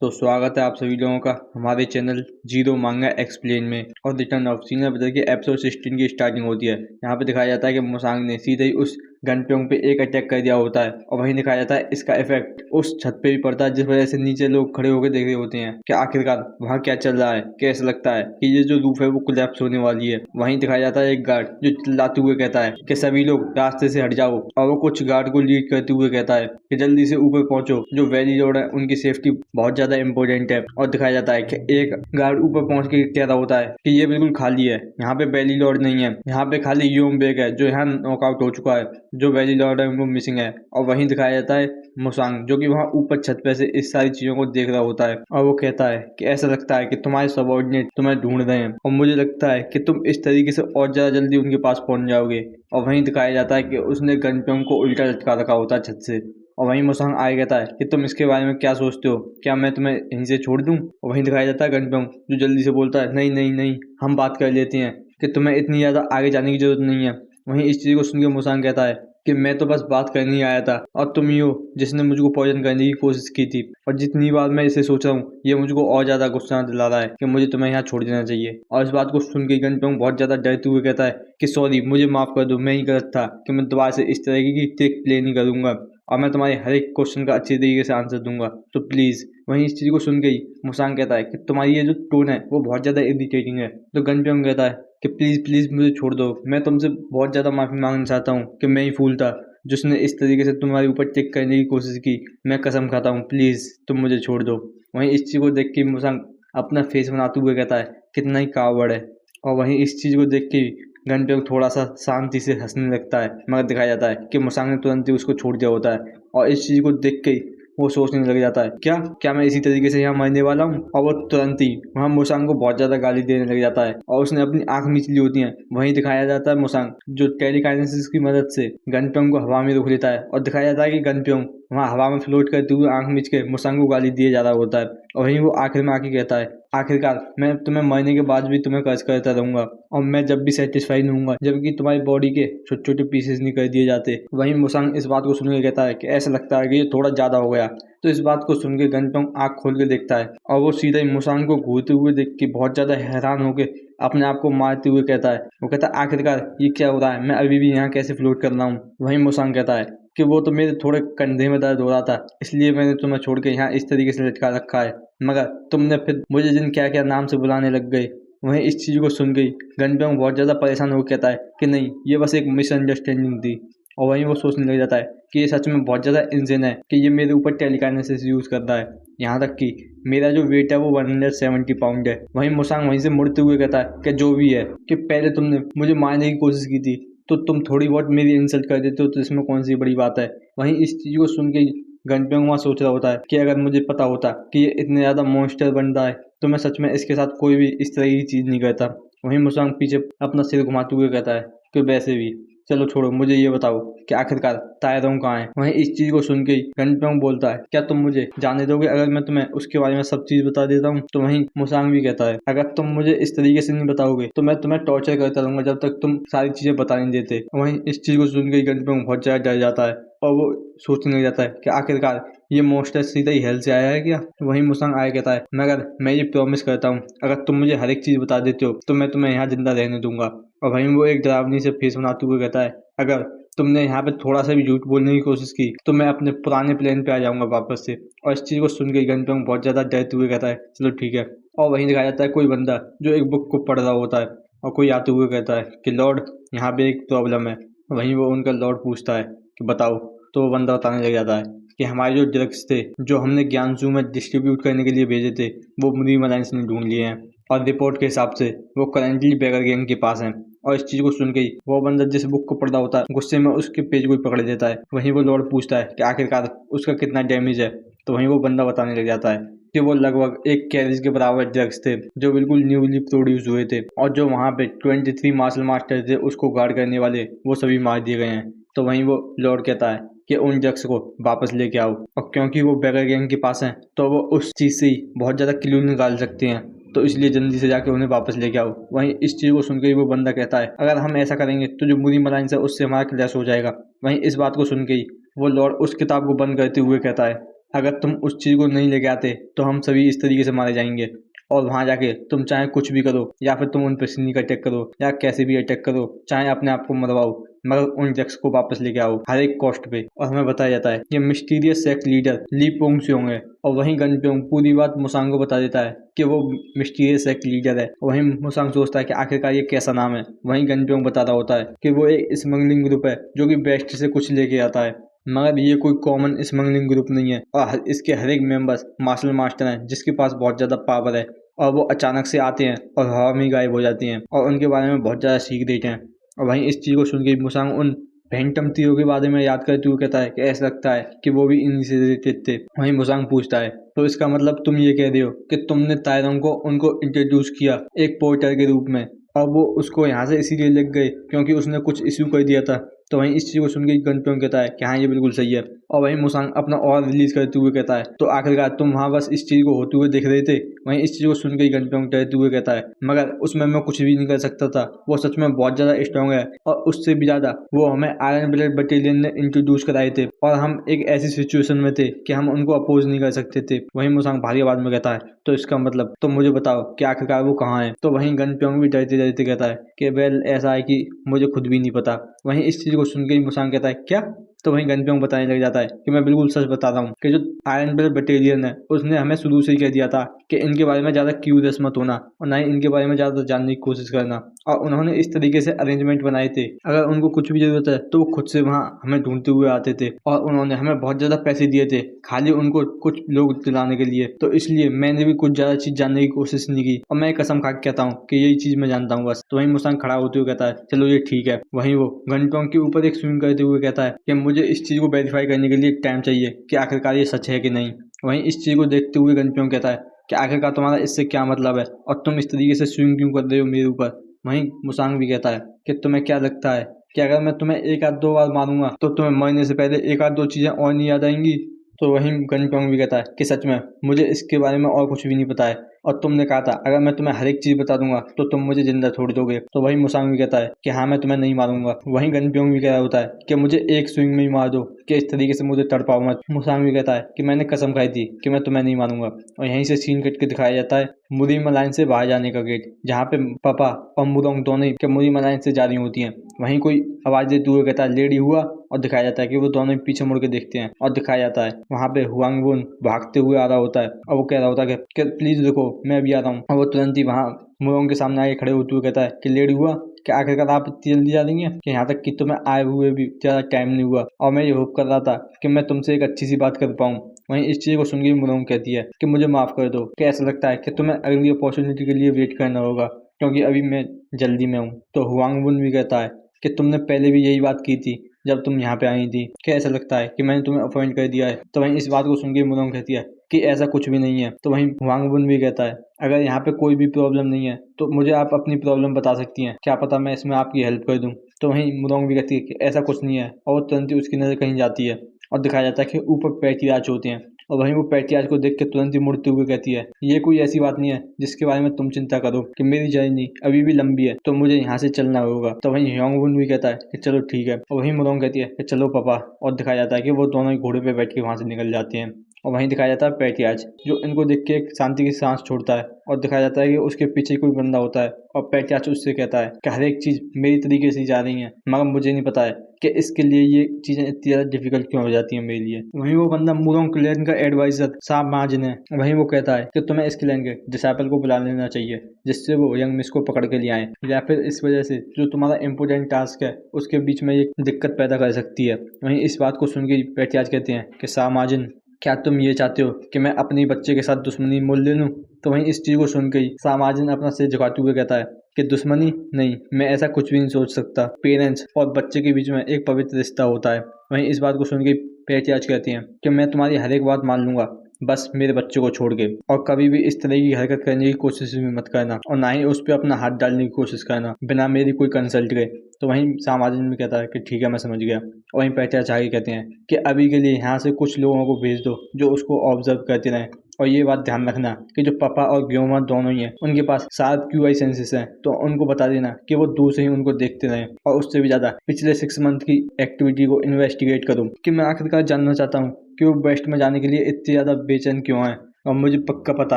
तो स्वागत है आप सभी लोगों का हमारे चैनल जीरो मांगा एक्सप्लेन में। और रिटर्न ऑफ सीनियर ब्रदर के एपिसोड 16 की स्टार्टिंग होती है। यहाँ पे दिखाया जाता है कि मुसांग ने सीधे ही उस गनप्योंग पे एक अटैक कर दिया होता है और वहीं दिखाया जाता है इसका इफेक्ट उस छत पे भी पड़ता है, जिस वजह से नीचे लोग खड़े होकर देख रहे होते हैं कि आखिरकार वहाँ क्या चल रहा है। कैसा लगता है कि ये जो रूफ है वो कोलैप्स होने वाली है। वहीं दिखाया जाता है एक गार्ड जो चिल्लाते हुए कहता है कि सभी लोग रास्ते से हट जाओ, और वो कुछ गार्ड को लीड करते हुए कहता है कि जल्दी से ऊपर पहुंचो, जो वैली रोड है उनकी सेफ्टी बहुत ज्यादा इंपॉर्टेंट है। और दिखाया जाता है कि एक गार्ड ऊपर पहुंच के कह रहा होता है कि ये बिल्कुल खाली है, यहाँ पे वैली लॉर्ड नहीं है, यहाँ पे खाली यूम बेग है जो यहाँ नॉकआउट हो चुका है, जो वैली लॉर्ड है वो मिसिंग है। और वहीं दिखाया जाता है मुसांग जो कि वहाँ ऊपर छत पे से इस सारी चीजों को देख रहा होता है, और वो कहता है कि ऐसा लगता है कि तुम्हारे सबऑर्डिनेट तुम्हें ढूंढ रहे हैं और मुझे लगता है कि तुम इस तरीके से और ज्यादा जल्दी उनके पास पहुंच जाओगे। और वहीं दिखाया जाता है कि उसने गनप्योंग को उल्टा लटका रखा होता है छत से। और वहीं मुसांग आगे कहता है कि तुम इसके बारे में क्या सोचते हो, क्या मैं तुम्हें यहीं से छोड़ दूं। और वहीं दिखाया जाता है गनप्योंग जो जल्दी से बोलता है नहीं नहीं नहीं, हम बात कर लेते हैं कि तुम्हें इतनी ज्यादा आगे जाने की जरूरत नहीं है। वहीं इस चीज को सुन के मुसांग कहता है कि मैं तो बस बात करने ही आया था, और तुम ही हो जिसने मुझको पॉइजन करने की कोशिश की थी। और जितनी बार मैं इसे सोच रहा हूँ ये मुझको और ज्यादा गुस्सा दिला रहा है कि मुझे तुम्हें यहाँ छोड़ देना चाहिए। और इस बात को सुन के गनप्योंग बहुत ज्यादा डरते हुए कहता है कि सॉरी, मुझे माफ कर दो, मैं ही गलत था कि मैं दोबारा से इस तरह की ट्रिक प्ले नहीं करूंगा, और मैं तुम्हारे हर एक क्वेश्चन का अच्छी तरीके से आंसर दूंगा, तो प्लीज। वहीं इस चीज को सुन के ही मुसांग कहता है कि तुम्हारी ये जो टोन है वो बहुत ज्यादा इरिटेटिंग है। तो गनप्योंग कहता है कि प्लीज प्लीज मुझे छोड़ दो, मैं तुमसे बहुत ज्यादा माफी मांगना चाहता हूँ कि मैं ही फूल था जिसने इस तरीके से तुम्हारे ऊपर टिक करने की कोशिश की। मैं कसम खाता हूँ, प्लीज तुम मुझे छोड़ दो। वहीं इस चीज को देख के मुसांग अपना फेस बनाते हुए कहता है कितना ही कावड़ है। और वहीं इस चीज को देख के गनप्योंग थोड़ा सा शांति से हंसने लगता है, मगर दिखाया जाता है कि मुसांग ने तुरंत ही उसको छोड़ दिया होता है। और इस चीज को देख के ही वो सोचने लग जाता है क्या क्या मैं इसी तरीके से यहाँ मरने वाला हूँ। और वो तुरंत ही वहाँ मुसांग को बहुत ज्यादा गाली देने लग जाता है और उसने अपनी आंख मीच ली होती है। वहीं दिखाया जाता है मुसांग जो टेलीकाइनेसिस की मदद से गनप्योंग को हवा में रोक लेता है, और दिखाया जाता है कि गनप्योंग वहाँ हवा में फ्लोट करते हुए आंख मीच के मुसांग को गाली दिए जा रहा होता है। और वहीं वो आखिर में आके कहता है आखिरकार मैं तुम्हें मरने के बाद भी तुम्हें कर्ज करता रहूंगा, और मैं जब भी सेटिस्फाई नहीं होऊंगा जबकि तुम्हारी बॉडी के छोटे छोटे पीसेस नहीं कर दिए जाते। वहीं मुसांग इस बात को सुन के कहता है कि ऐसा लगता है कि ये थोड़ा ज्यादा हो गया। तो इस बात को सुन के गनप्योंग आंख खोल के देखता है, और वो सीधा ही मुसांग को घूरते हुए देख के बहुत ज्यादा हैरान होकर अपने आप को मारते हुए कहता है, वो कहता है आखिरकार ये क्या हो रहा है, मैं अभी भी यहाँ कैसे फ्लोट कर रहा हूँ। वहीं मुसांग कहता है कि वो तो मेरे थोड़े कंधे में दर्द हो रहा था, इसलिए मैंने तुम्हें छोड़ के यहाँ इस तरीके से लटका रखा है, मगर तुमने फिर मुझे जिन क्या क्या नाम से बुलाने लग गए। वहीं इस चीज को सुन गई गनप्योंग बहुत ज्यादा परेशान हो कहता है कि नहीं, ये बस एक मिसअंडरस्टैंडिंग थी। और वहीं वो सोचने लग जाता है कि ये सच में बहुत ज्यादा इंसान है कि ये मेरे ऊपर टेलीकाइनेसिस यूज करता है, यहाँ तक कि मेरा जो वेट है वो 170 पाउंड है। वहीं मुसांग वहीं से मुड़ते हुए कहता है कि जो भी है, कि पहले तुमने मुझे मारने की कोशिश की थी तो तुम थोड़ी बहुत मेरी इंसल्ट कर देते हो, तो इसमें कौन सी बड़ी बात है। वहीं इस चीज को सुन के गनप्योंग वहाँ सोच रहा होता है कि अगर मुझे पता होता कि ये इतने ज्यादा मॉन्स्टर बन रहा है तो मैं सच में इसके साथ कोई भी इस तरह की चीज नहीं करता। वहीं मुसांग पीछे अपना सिर घुमाते हुए कहता है कि वैसे भी चलो छोड़ो, मुझे ये बताओ कि आखिरकार तायरोंग कहाँ है। वहीं इस चीज को सुन के ही गनप्योंग बोलता है क्या तुम मुझे जाने दोगे अगर मैं तुम्हें उसके बारे में सब चीज बता देता हूँ। तो वहीं मुसांग भी कहता है अगर तुम मुझे इस तरीके से नहीं बताओगे तो मैं तुम्हें टॉर्चर करता रहूंगा जब तक तुम सारी चीजें बता नहीं देते। वहीं इस चीज को सुन के गनप्योंग बहुत ज्यादा डर जाता है, और वो सोचने लग जाता है कि आखिरकार ये मॉन्स्टर सीधा ही हेल से आया है क्या। वहीं मुसांग आया कहता है मगर मैं ये प्रॉमिस करता हूँ अगर तुम मुझे हर एक चीज बता देते हो तो मैं तुम्हें यहाँ जिंदा रहने दूंगा। और वहीं वो एक डरावनी से फेस बनाते हुए कहता है अगर तुमने यहाँ पे थोड़ा सा भी झूठ बोलने की कोशिश की तो मैं अपने पुराने प्लान पे आ जाऊंगा वापस से। और इस चीज को सुन के गनप्योंग बहुत ज्यादा डरते हुए कहता है चलो ठीक है। और वहीं दिखाया जाता है कोई बंदा जो एक बुक को पढ़ रहा होता है, और कोई आते हुए कहता है कि लॉर्ड यहाँ पे एक प्रॉब्लम है। वहीं वो उनका लॉर्ड पूछता है कि बताओ। तो वो बंदा बताने लग जाता है कि हमारे जो ड्रग्स थे जो हमने ज्ञानजू में डिस्ट्रीब्यूट करने के लिए भेजे थे वो मुनीम अलायंस ने ढूंढ लिए हैं, और रिपोर्ट के हिसाब से वो करेंटली बेगर गैंग के पास हैं। और इस चीज को सुन के ही वो बंदा जिस बुक को पढ़ रहा होता है गुस्से में उसके पेज को पकड़ देता है। वहीं वो लॉर्ड पूछता है कि आखिरकार उसका कितना डैमेज है। तो वहीं वो बंदा बताने लग जाता है कि वो लगभग 1 कैरेज के बराबर ड्रग्स थे जो बिल्कुल न्यूली प्रोड्यूस हुए थे, और जो वहाँ पे 23 मार्शल मास्टर थे उसको गार्ड करने वाले वो सभी मार दिए गए हैं। तो वहीं वो लॉर्ड कहता है कि उन ड्रग्स को वापस लेके आओ, और क्योंकि वो बेगर गैंग के पास हैं तो वो उस चीज से ही बहुत ज्यादा क्लू निकाल सकते हैं, तो इसलिए जल्दी से जाके उन्हें वापस लेके आओ। वहीं इस चीज को सुनकर ही वो बंदा कहता है अगर हम ऐसा करेंगे तो जो मुनीम अलायंस है उससे हमारा क्लैश हो जाएगा। वहीं इस बात को सुन के ही वो लॉर्ड उस किताब को बंद करते हुए कहता है अगर तुम उस चीज़ को नहीं लेके आते तो हम सभी इस तरीके से मारे जाएंगे। और वहाँ जाके तुम चाहे कुछ भी करो, या फिर तुम उन पर सैनिक अटैक करो, या कैसे भी अटैक करो, चाहे अपने आप को मरवाओ, मगर उन ड्रग्स को वापस लेके आओ हर एक कॉस्ट पे। और हमें बताया जाता है कि मिस्टीरियस सेक्ट लीडर ली पोंगस्योंग है, और वहीं गनप्योंग पूरी बात मुसांग को बता देता है कि वो मिस्टीरियस सेक्ट लीडर है। वहीं मुसांग सोचता है कि आखिरकार ये कैसा नाम है। वहीं गनप्योंग बता रहा होता है कि वो एक स्मगलिंग ग्रुप है जो कि वेस्ट से कुछ लेके आता है, मगर ये कोई कॉमन स्मगलिंग ग्रुप नहीं है, और इसके हर एक मेंबर्स मार्शल मास्टर हैं जिसके पास बहुत ज़्यादा पावर है। और वो अचानक से आते हैं और हवा में गायब हो जाते हैं, और उनके बारे में बहुत ज़्यादा सीख देते हैं। और वहीं इस चीज़ को सुन के मुसांग उन फैंटम थ्रियो के बारे में याद करते हुए कहता है कि ऐसा लगता है कि वो भी इन्हीं से रिलेटेड थे। वहीं मुसांग पूछता है, तो इसका मतलब तुम ये कह रहे हो कि तुमने तायरोंग को उनको इंट्रोड्यूस किया एक पोर्टर के रूप में, और वो उसको यहाँ से इसीलिए लग गए क्योंकि उसने कुछ इश्यू कर दिया था। तो वहीं इस चीज़ को सुन के गनप्योंग कहता है कि हाँ ये बिल्कुल सही है। और वहीं मुसांग अपना और रिलीज करते हुए कहता है, तो आखिरकार तुम वहाँ बस इस चीज़ को होते हुए देख रहे थे। वहीं इस चीज़ को सुन के गनप्योंग कहते हुए कहता है, मगर उसमें मैं कुछ भी नहीं कर सकता था, वो सच में बहुत ज़्यादा स्ट्रॉन्ग है, और उससे भी ज़्यादा वो हमें आयरन ब्लड बटालियन ने इंट्रोड्यूस कराए थे, और हम एक ऐसी सिचुएशन में थे कि हम उनको अपोज नहीं कर सकते थे। वहीं मुसांग भारी आवाज में कहता है, तो इसका मतलब तुम मुझे बताओ कि आखिरकार वो कहाँ है। तो वहीं गनप्योंग भी डरते डरते कहता है कि वेल ऐसा है कि मुझे खुद भी नहीं पता। वहीं इस चीज़ को सुन के मुसांग कहता है क्या। तो वहीं गनप्योंग बताने लग जाता है कि मैं बिल्कुल सच बता रहा हूँ कि जो आयरन ब्लड बटालियन है उसने हमें शुरू से ही कह दिया था कि इनके बारे में ज़्यादा क्यूरियस मत होना, और ना ही इनके बारे में ज़्यादा जानने की कोशिश करना। और उन्होंने इस तरीके से अरेंजमेंट बनाए थे, अगर उनको कुछ भी जरूरत है तो वो खुद से वहाँ हमें ढूंढते हुए आते थे, और उन्होंने हमें बहुत ज़्यादा पैसे दिए थे खाली उनको कुछ लोग दिलाने के लिए। तो इसलिए मैंने भी कुछ ज़्यादा चीज़ जानने की कोशिश नहीं की, और मैं कसम खा के कहता हूँ कि यही चीज़ मैं जानता हूँ बस। तो वहीं मुसांग खड़ा होते हुए कहता है, चलो ये ठीक है। वहीं वो गनप्योंग के ऊपर एक स्विंग करते हुए कहता है कि मुझे इस चीज़ को वेरीफाई करने के लिए टाइम चाहिए कि आखिरकार ये सच है कि नहीं। वहीं इस चीज़ को देखते हुए गनप्योंग कहता है कि आखिरकार तुम्हारा इससे क्या मतलब है, और तुम इस तरीके से स्विंग क्यों कर रहे हो मेरे ऊपर। वहीं मुसांग भी कहता है कि तुम्हें क्या लगता है कि अगर मैं तुम्हें एक आध दो बार मारूंगा तो तुम्हें मरने से पहले एक आध दो चीज़ें और नहीं याद आएंगी। तो वहीं गनप्योंग भी कहता है कि सच में मुझे इसके बारे में और कुछ भी नहीं पता है, और तुमने कहा था अगर मैं तुम्हें हर एक चीज़ बता दूंगा तो तुम मुझे जिंदा छोड़ दोगे। तो वहीं मुसांग भी कहता है कि हाँ मैं तुम्हें नहीं मारूंगा। वहीं गनप्योंग भी कह रहा होता है कि मुझे एक स्विंग में ही मार दो, कि इस तरीके से मुझे तड़पाओ मत। मुसांग भी कहता है कि मैंने कसम खाई थी कि मैं तुम्हें नहीं मारूंगा। और यहीं से सीन कट के दिखाया जाता है मुरीमा लाइन से बाहर जाने का गेट, जहाँ पे पापा और मुरोंग दोनों ही मुरीमा लाइन से जा रही होती हैं। वहीं कोई आवाज देते हुए कहता है लेडी हुआ, और दिखाया जाता है कि वो दोनों ही पीछे मुड़ के देखते हैं, और दिखाया जाता है वहाँ पे हुआंग वुन भागते हुए आ रहा होता है, और वो कह रहा होता है कि प्लीज रुको मैं अभी आ रहा हूँ। और वो तुरंत ही वहाँ मुरोंग के सामने आके खड़े होते हुए कहता है कि लेडी हुआ, कि आखिरकार आप इतनी जल्दी जा रही हैं कि यहाँ तक कि तुम्हें आए हुए भी ज़्यादा टाइम नहीं हुआ, और मैं ये होप कर रहा था कि मैं तुमसे एक अच्छी सी बात कर पाऊँ। वहीं इस चीज़ को सुन के मुरोंग कहती है कि मुझे माफ़ कर दो, कि ऐसा लगता है कि तुम्हें अगली अपॉर्चुनिटी के लिए वेट करना होगा क्योंकि अभी मैं जल्दी में हूँ। तो हुआंग वुन भी कहता है कि तुमने पहले भी यही बात की थी जब तुम यहाँ पे आई थी, कि ऐसा लगता है कि मैंने तुम्हें अपॉइंट कर दिया है। तो वहीं इस बात को सुन के मुरोंग कहती है कि ऐसा कुछ भी नहीं है। तो वहीं हुआंग वुन भी कहता है अगर यहाँ पे कोई भी प्रॉब्लम नहीं है तो मुझे आप अपनी प्रॉब्लम बता सकती हैं, क्या पता मैं इसमें आपकी हेल्प कर दूँ। तो वहीं मुरोंग भी कहती है कि ऐसा कुछ नहीं है, और वो तुरंत ही उसकी नज़र कहीं जाती है, और दिखाया जाता है कि ऊपर पैट्रियार्च होते हैं, और वहीं वो पैट्रियार्च को देख के तुरंत ही मुड़ते हुए कहती है ये कोई ऐसी बात नहीं है जिसके बारे में तुम चिंता करो, कि मेरी जर्नी अभी भी लंबी है तो मुझे यहाँ से चलना होगा। तो वहीं ह्योंग भी कहता है कि चलो ठीक है, और वहीं मुरोंग कहती है कि चलो पापा, और दिखाया जाता है कि वो दोनों ही घोड़े पे बैठ के वहाँ से निकल जाते हैं। और वहीं दिखाया जाता है पैट्रियार्च जो इनको देख के एक शांति की सांस छोड़ता है, और दिखाया जाता है कि उसके पीछे कोई बंदा होता है, और पैट्रियार्च उससे कहता है कि हर एक चीज़ मेरी तरीके से जा रही है, मगर मुझे नहीं पता है कि इसके लिए ये चीज़ें इतनी ज़्यादा डिफिकल्ट क्यों हो जाती हैं मेरे लिए। वहीं वो बंदा मुरोंग क्लैन का एडवाइजर साब माजिन है। वहीं वो कहता है कि तुम्हें इस क्लैन के डिसाइपल को बुला लेना चाहिए जिससे वो यंग मिस को पकड़ के ले आए, या फिर इस वजह से जो तुम्हारा इम्पोर्टेंट टास्क है उसके बीच में ये दिक्कत पैदा कर सकती है। वहीं इस बात को सुन के पैट्रियार्च कहते हैं कि साब माजिन, क्या तुम ये चाहते हो कि मैं अपने बच्चे के साथ दुश्मनी मोल ले लूँ। तो वहीं इस चीज़ को सुन के ही सामाजिन अपना सिर झुकाते हुए कहता है कि दुश्मनी नहीं, मैं ऐसा कुछ भी नहीं सोच सकता। पेरेंट्स और बच्चे के बीच में एक पवित्र रिश्ता होता है। वहीं इस बात को सुन के पैट्रियार्च कहती हैं कि मैं तुम्हारी हर एक बात मान लूंगा, बस मेरे बच्चे को छोड़ के, और कभी भी इस तरह की हरकत करने की कोशिश भी मत करना, और ना ही उस पर अपना हाथ डालने की कोशिश करना बिना मेरी कोई कंसल्ट के। तो वहीं सामाजिन भी कहता है कि ठीक है मैं समझ गया। वहीं पैट्रियार्च आगे कहते हैं कि अभी के लिए यहाँ से कुछ लोगों को भेज दो जो उसको ऑब्जर्व करते रहें, और ये बात ध्यान रखना कि जो पापा और ग्योमा दोनों ही हैं उनके पास 7 QI सेंसेस हैं, तो उनको बता देना कि वो दूर से ही उनको देखते रहें और उससे भी ज्यादा पिछले 6 मंथ की एक्टिविटी को इन्वेस्टिगेट करूँ कि मैं आखिरकार जानना चाहता हूँ कि वो वेस्ट में जाने के लिए इतनी ज्यादा बेचैन क्यों है। और मुझे पक्का पता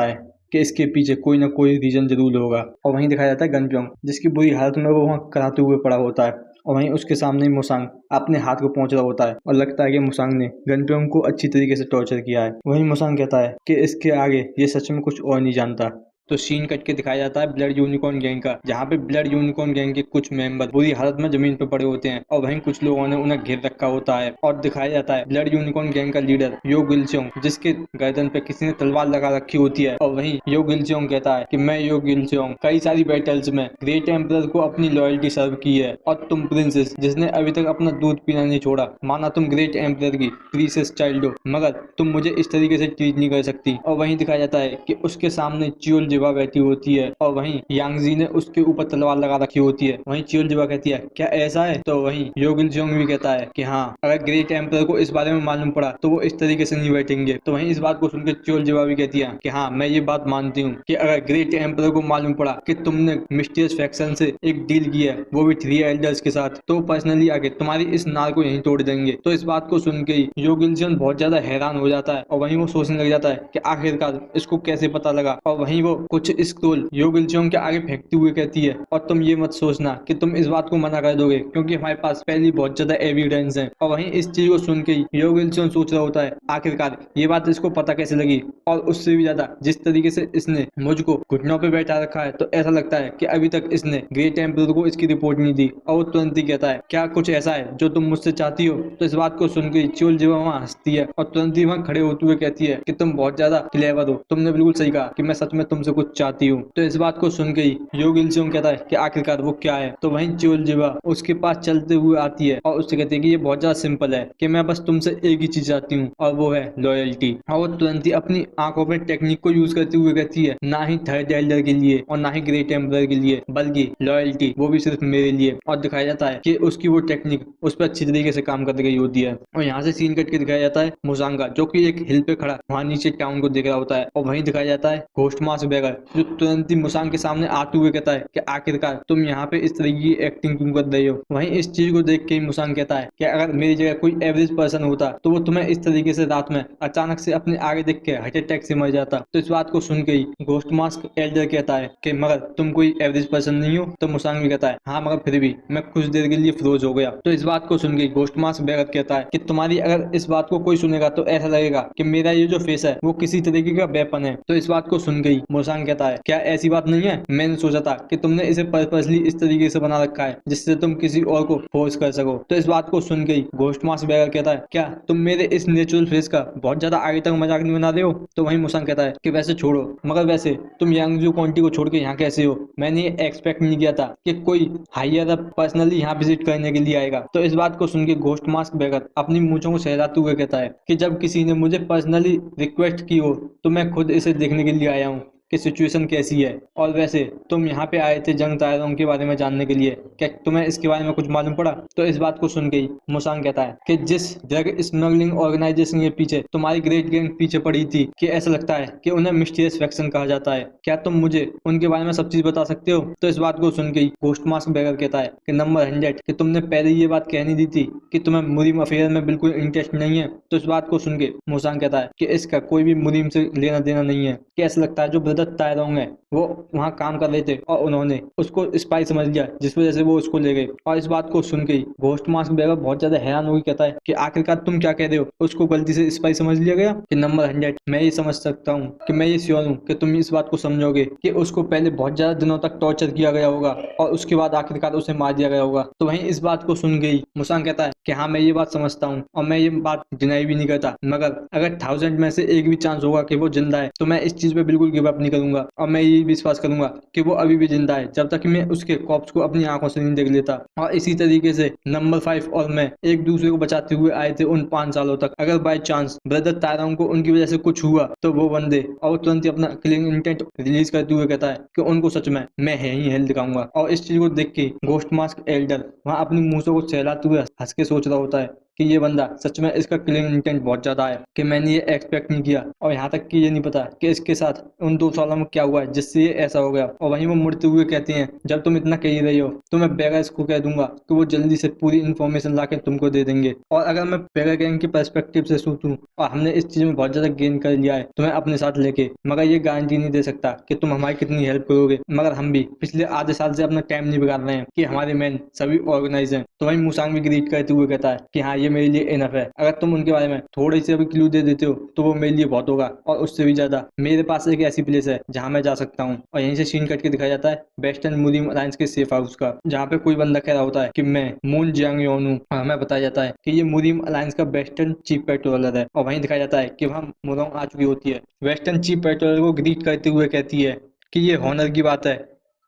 है कि इसके पीछे कोई ना कोई रीजन जरूर होगा। और वहीं दिखाया जाता है गनप्योंग, जिसकी बुरी हालत में वो वहाँ कराते हुए पड़ा होता है और वहीं उसके सामने मुसांग अपने हाथ को पहुंच रहा होता है और लगता है कि मुसांग ने गनप्योंग को अच्छी तरीके से टॉर्चर किया है। वहीं मुसांग कहता है कि इसके आगे ये सच में कुछ और नहीं जानता। तो सीन कट के दिखाया जाता है ब्लड यूनिकॉर्न गैंग का, जहाँ पे ब्लड यूनिकॉर्न गैंग के कुछ मेंबर बुरी हालत में जमीन पे पड़े होते हैं और वहीं कुछ लोगों ने उन्हें घेर रखा होता है। और दिखाया जाता है ब्लड यूनिकॉर्न गैंग का लीडर यो गिलचोंग, जिसके गर्दन पे किसी ने तलवार लगा रखी होती है। और वहीं यो गिलचोंग कहता है कि मैं यो गिलचोंग कई सारी बैटल्स में ग्रेट एम्परर को अपनी लॉयल्टी सर्व की है, और तुम प्रिंसेस जिसने अभी तक अपना दूध पीना नहीं छोड़ा, माना तुम ग्रेट एम्परर की प्रीशियस चाइल्ड हो, मगर तुम मुझे इस तरीके से ट्रीट नहीं कर सकती। और वहीं दिखाया जाता है कि उसके सामने चियोल जिवा बैठी होती है और वहीं यांगजी ने उसके ऊपर तलवार लगा रखी होती है। वहीं चियोल जिवा कहती है क्या ऐसा है? तो वहीं यो गिलचोंग भी कहता है कि हाँ, अगर ग्रेट एम्परर को इस बारे में मालूम पड़ा तो वो इस तरीके से नहीं बैठेंगे। तो वहीं इस बात को सुनकर चियोल जिवा भी कहती है कि हाँ, मैं ये बात मानती हूँ कि अगर ग्रेट एम्परर को मालूम पड़ा कि तुमने मिस्टीरियस फैक्शन से एक डील की है, वो भी 3 एल्डर्स के साथ, तो पर्सनली आके तुम्हारी इस नार को यहीं तोड़ देंगे। तो इस बात को सुन के यो गिलचोंग बहुत ज्यादा हैरान हो जाता है और वहीं वो सोचने लग जाता है कि आखिरकार इसको कैसे पता लगा। और वहीं वो कुछ स्क्रोल यो गिलचोंग के आगे फेंकती हुई कहती है और तुम ये मत सोचना कि तुम इस बात को मना कर दोगे, क्योंकि हमारे पास पहले बहुत ज्यादा एविडेंस है। और वहीं इस चीज को सुन के यो गिलचोंग सोच रहा होता है आखिरकार ये बात इसको पता कैसे लगी। और उससे भी ज्यादा जिस तरीके से इसने मुझको घुटनों पे बैठा रखा है, तो ऐसा लगता है कि अभी तक इसने ग्रेट एम्परर को इसकी रिपोर्ट नहीं दी। और वो तुरंत ही कहता है क्या कुछ ऐसा है जो तुम मुझसे चाहती हो? तो इस बात को सुन के चियोल जिवा वहाँ हंसती है और तुरंत ही वहाँ खड़े होते हुए कहती है कि तुम बहुत ज्यादा क्लेवर हो, तुमने बिल्कुल सही कहा कि मैं सच में तुमसे कुछ चाहती हूँ। तो इस बात को सुन के ही यो गिलचोंग कहता है कि आखिरकार वो क्या है। तो वहीं चियोल जिवा उसके पास चलते हुए आती है और उससे कहती है कि ये बहुत ज्यादा सिंपल है कि मैं बस तुमसे एक ही चीज चाहती हूँ और वो है लॉयल्टी। और वो तुरंत ही अपनी आंखों में टेक्निक को यूज करते हुए कहती है ना ही थर्ड एल्डर के लिए और ना ही ग्रेट एम्परर के लिए, बल्कि लॉयल्टी वो भी सिर्फ मेरे लिए। और दिखाया जाता है कि उसकी वो टेक्निक उस पर अच्छी तरीके से काम कर रही होती है। और यहाँ से सीन कट के दिखाया जाता है मुसांगा, जो कि एक हिल पे खड़ा वहाँ नीचे टाउन को देख रहा होता है। और वहीं दिखाया जाता है घोस्ट मास्क बैगर, जो तुरंत ही मुसांग के सामने आते हुए कहता है कि आखिरकार तुम यहाँ पे इस तरह की एक्टिंग क्यों कर रही हो। वहीं इस चीज को देख के ही मुसांग कहता है कि अगर मेरी जगह कोई एवरेज पर्सन होता तो वो तुम्हें इस तरीके से रात में अचानक से अपने आगे देख के हार्ट अटैक से मर जाता। तो इस बात को सुन के ही घोस्ट मास्क एल्डर कहता है कि मगर तुम कोई एवरेज पर्सन नहीं हो। तो मुसांग भी कहता है हाँ, मगर फिर भी मैं कुछ देर के लिए फ्रोज हो गया। तो इस बात को सुन के घोस्ट मास्क बैगर कहता है कि तुम्हारी अगर इस बात को कोई सुनेगा तो ऐसा लगेगा कि मेरा ये जो फेस है वो किसी तरीके का वेपन है। तो इस बात को सुन गई मुसांग कहता है क्या ऐसी बात नहीं है? मैंने सोचा था कि तुमने इसे पर्पसली इस तरीके से बना रखा है जिससे तुम किसी और को फोर्स कर सको। तो इस बात को सुन गई घोस्ट मास्क बैगर कहता है क्या तुम मेरे इस नेचुरल फेस का बहुत ज्यादा आगे तक मजाक नहीं बना रहे हो? तो वहीं मुसांग कहता है कि वैसे छोड़ो, मगर वैसे तुम यांगजू काउंटी को छोड़ के यहाँ कैसे हो? मैंने ये एक्सपेक्ट नहीं किया था कि कोई हायर अप पर्सनली यहाँ विजिट करने के लिए आएगा। तो इस बात को सुन के घोस्ट मास्क बैगर अपनी मूंछों को सहलाते हुए कहता है कि जब किसी ने मुझे पर्सनली रिक्वेस्ट की हो तो मैं खुद इसे देखने के लिए आया हूँ कि सिचुएशन कैसी है। और वैसे तुम यहाँ पे आए थे जंग तायरों के बारे में जानने के लिए, क्या तुम्हें इसके बारे में कुछ मालूम पड़ा? तो इस बात को सुन के ही मुसांग कहता है कि जिस ड्रग स्मगलिंग ऑर्गेनाइजेशन के पीछे तुम्हारी ग्रेट गैंग पीछे पड़ी थी, कि ऐसा लगता है कि उन्हें मिस्टीरियस फैक्शन कहा जाता है, क्या तुम मुझे उनके बारे में सब चीज बता सकते हो? तो इस बात को सुन के ही घोस्ट मास्क बैगर कहता है कि नंबर 100 कि तुमने पहले ये बात कहनी दी थी कि तुम्हें मुरीम अफेयर में बिल्कुल इंटरेस्ट नहीं है। तो इस बात को सुन के मुसांग कहता है कि इसका कोई भी मुरीम से लेना देना नहीं है, कि ऐसा लगता है जो ब्रदर तायरोंग है वो वहाँ काम कर रहे थे और उन्होंने उसको स्पाई समझ लिया, जिस वजह से वो उसको ले गए। और इस बात को सुन के ही घोस्ट मास्क बैगर बहुत ज्यादा हैरान होकर कहता है कि आखिरकार तुम क्या कह रहे हो? उसको गलती से स्पाई समझ लिया गया? कि नंबर 100 मैं ये समझ सकता हूँ कि मैं ये श्योर हूँ कि तुम इस बात को समझोगे कि उसको पहले बहुत ज्यादा दिनों तक टॉर्चर किया गया होगा और उसके बाद आखिरकार उसे मार दिया गया होगा। तो वहीं इस बात को सुन गई मुसांग कहता है कि हाँ, मैं ये बात समझता हूँ और मैं ये बात डिनाई भी नहीं करता, मगर अगर 1000 में से एक भी चांस होगा कि वो जिंदा है तो मैं इस चीज पे बिल्कुल गिव अप नहीं करूंगा और मैं ये विश्वास करूंगा कि वो अभी भी जिंदा है जब तक मैं उसके कॉप्स को अपनी आंखों से नहीं देख लेता। और इसी तरीके से नंबर 5 और मैं एक दूसरे को बचाते हुए आए थे उन 5 सालों तक। अगर बाय चांस ब्रदर तायरोंग को उनकी वजह से कुछ हुआ तो वो बंदे, और तुरंत ही अपना किलिंग इंटेंट रिलीज करते हुए कहता है कि उनको सच में मैं ही हेल्प दिखाऊंगा। और इस चीज को देख के घोस्ट मास्क एल्डर वहाँ अपनी मूंछों को सहलाते हुए हंस के सोच रहा होता है कि ये बंदा सच में, इसका क्लीन इंटेंट बहुत ज्यादा है, कि मैंने ये एक्सपेक्ट नहीं किया, और यहाँ तक कि ये नहीं पता कि इसके साथ उन 2 सालों में क्या हुआ है जिससे ये ऐसा हो गया। और वहीं वो मुड़ते हुए कहती हैं, जब तुम इतना कह ही रही हो तो मैं बेगर्स को कह दूंगा कि वो जल्दी से पूरी इन्फॉर्मेशन ला के तुमको दे देंगे। और अगर मैं बेगर गैंग की पर्सपेक्टिव से सोचूं और हमने इस चीज में बहुत ज्यादा गेन कर लिया है तुम्हें अपने साथ लेके, मगर ये गारंटी नहीं दे सकता कि तुम हमारी कितनी हेल्प करोगे, मगर हम भी पिछले आधे साल से अपना टाइम नहीं बिगाड़ रहे हैं कि हमारे मैन सभी ऑर्गेनाइज हैं। तो वहीं मुसांग भी ग्रीट करते हुए कहता है कि हाँ, ये मेरे लिए इनफ है, अगर तुम उनके बारे में थोड़ी सी भी क्लू दे देते हो तो वो मेरे लिए बहुत होगा, और उससे भी ज्यादा मेरे पास एक ऐसी प्लेस है जहाँ मैं जा सकता हूँ। और यहीं से सीन कट के दिखाया जाता है वेस्टर्न मुरीम अलायंस के सेफ हाउस का, जहाँ पे कोई बंदा कह रहा होता है कि मैं मून जियांग योन हूँ, और हमें बताया जाता है कि ये मुरीम अलायंस का वेस्टर्न चीफ पेट्रोलर है। और वहीं दिखाया जाता है कि वहाँ मुरोंग आ चुकी होती है, वेस्टर्न चीफ पेट्रोलर को ग्रीट करते हुए कहती है कि ये हॉनर की बात है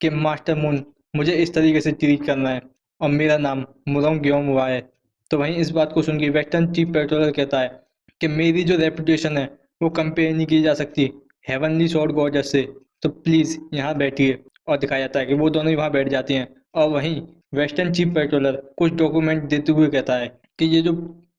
कि मास्टर मून मुझे इस तरीके से ट्रीट करना है, और मेरा नाम मुरोंग ग्योम हुआ है। तो वहीं इस बात को सुन के वेस्टर्न चीफ पेट्रोलर कहता है कि मेरी जो रेपुटेशन है वो कंपेयर नहीं की जा सकती हेवनली शॉर्ट गॉडेस से, तो प्लीज यहाँ बैठिए। और दिखाया जाता है कि वो दोनों ही वहाँ बैठ जाती हैं। और वहीं वेस्टर्न चीफ पेट्रोलर कुछ डॉक्यूमेंट देते हुए कहता है कि ये जो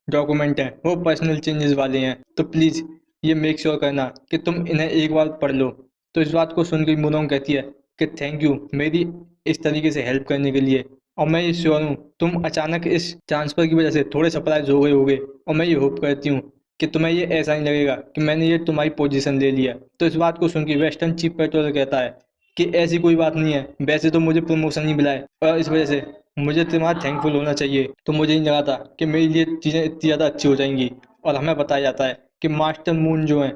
डॉक्यूमेंट हैं वो पर्सनल चेंजेस वाले हैं, तो प्लीज ये मेक श्योर करना कि तुम इन्हें एक बार पढ़ लो। तो इस बात को सुन के मुनोंग कहती है कि थैंक यू मेरी इस तरीके से हेल्प करने के लिए, और मैं ये श्योर हूँ तुम अचानक इस ट्रांसफर की वजह से थोड़े सरप्राइज हो गए होगे, और मैं ये होप करती हूँ कि तुम्हें ये ऐसा नहीं लगेगा कि मैंने ये तुम्हारी पोजीशन ले लिया। तो इस बात को सुन के वेस्टर्न चीफ पेट्रोलर कहता है कि ऐसी कोई बात नहीं है, वैसे तो मुझे प्रमोशन ही मिला है, और इस वजह से मुझे तुम्हारा थैंकफुल होना चाहिए, तो मुझे नहीं लगा था कि मेरे लिए चीज़ें इतनी ज़्यादा अच्छी हो जाएंगी। और हमें बताया जाता है कि मास्टर मून जो हैं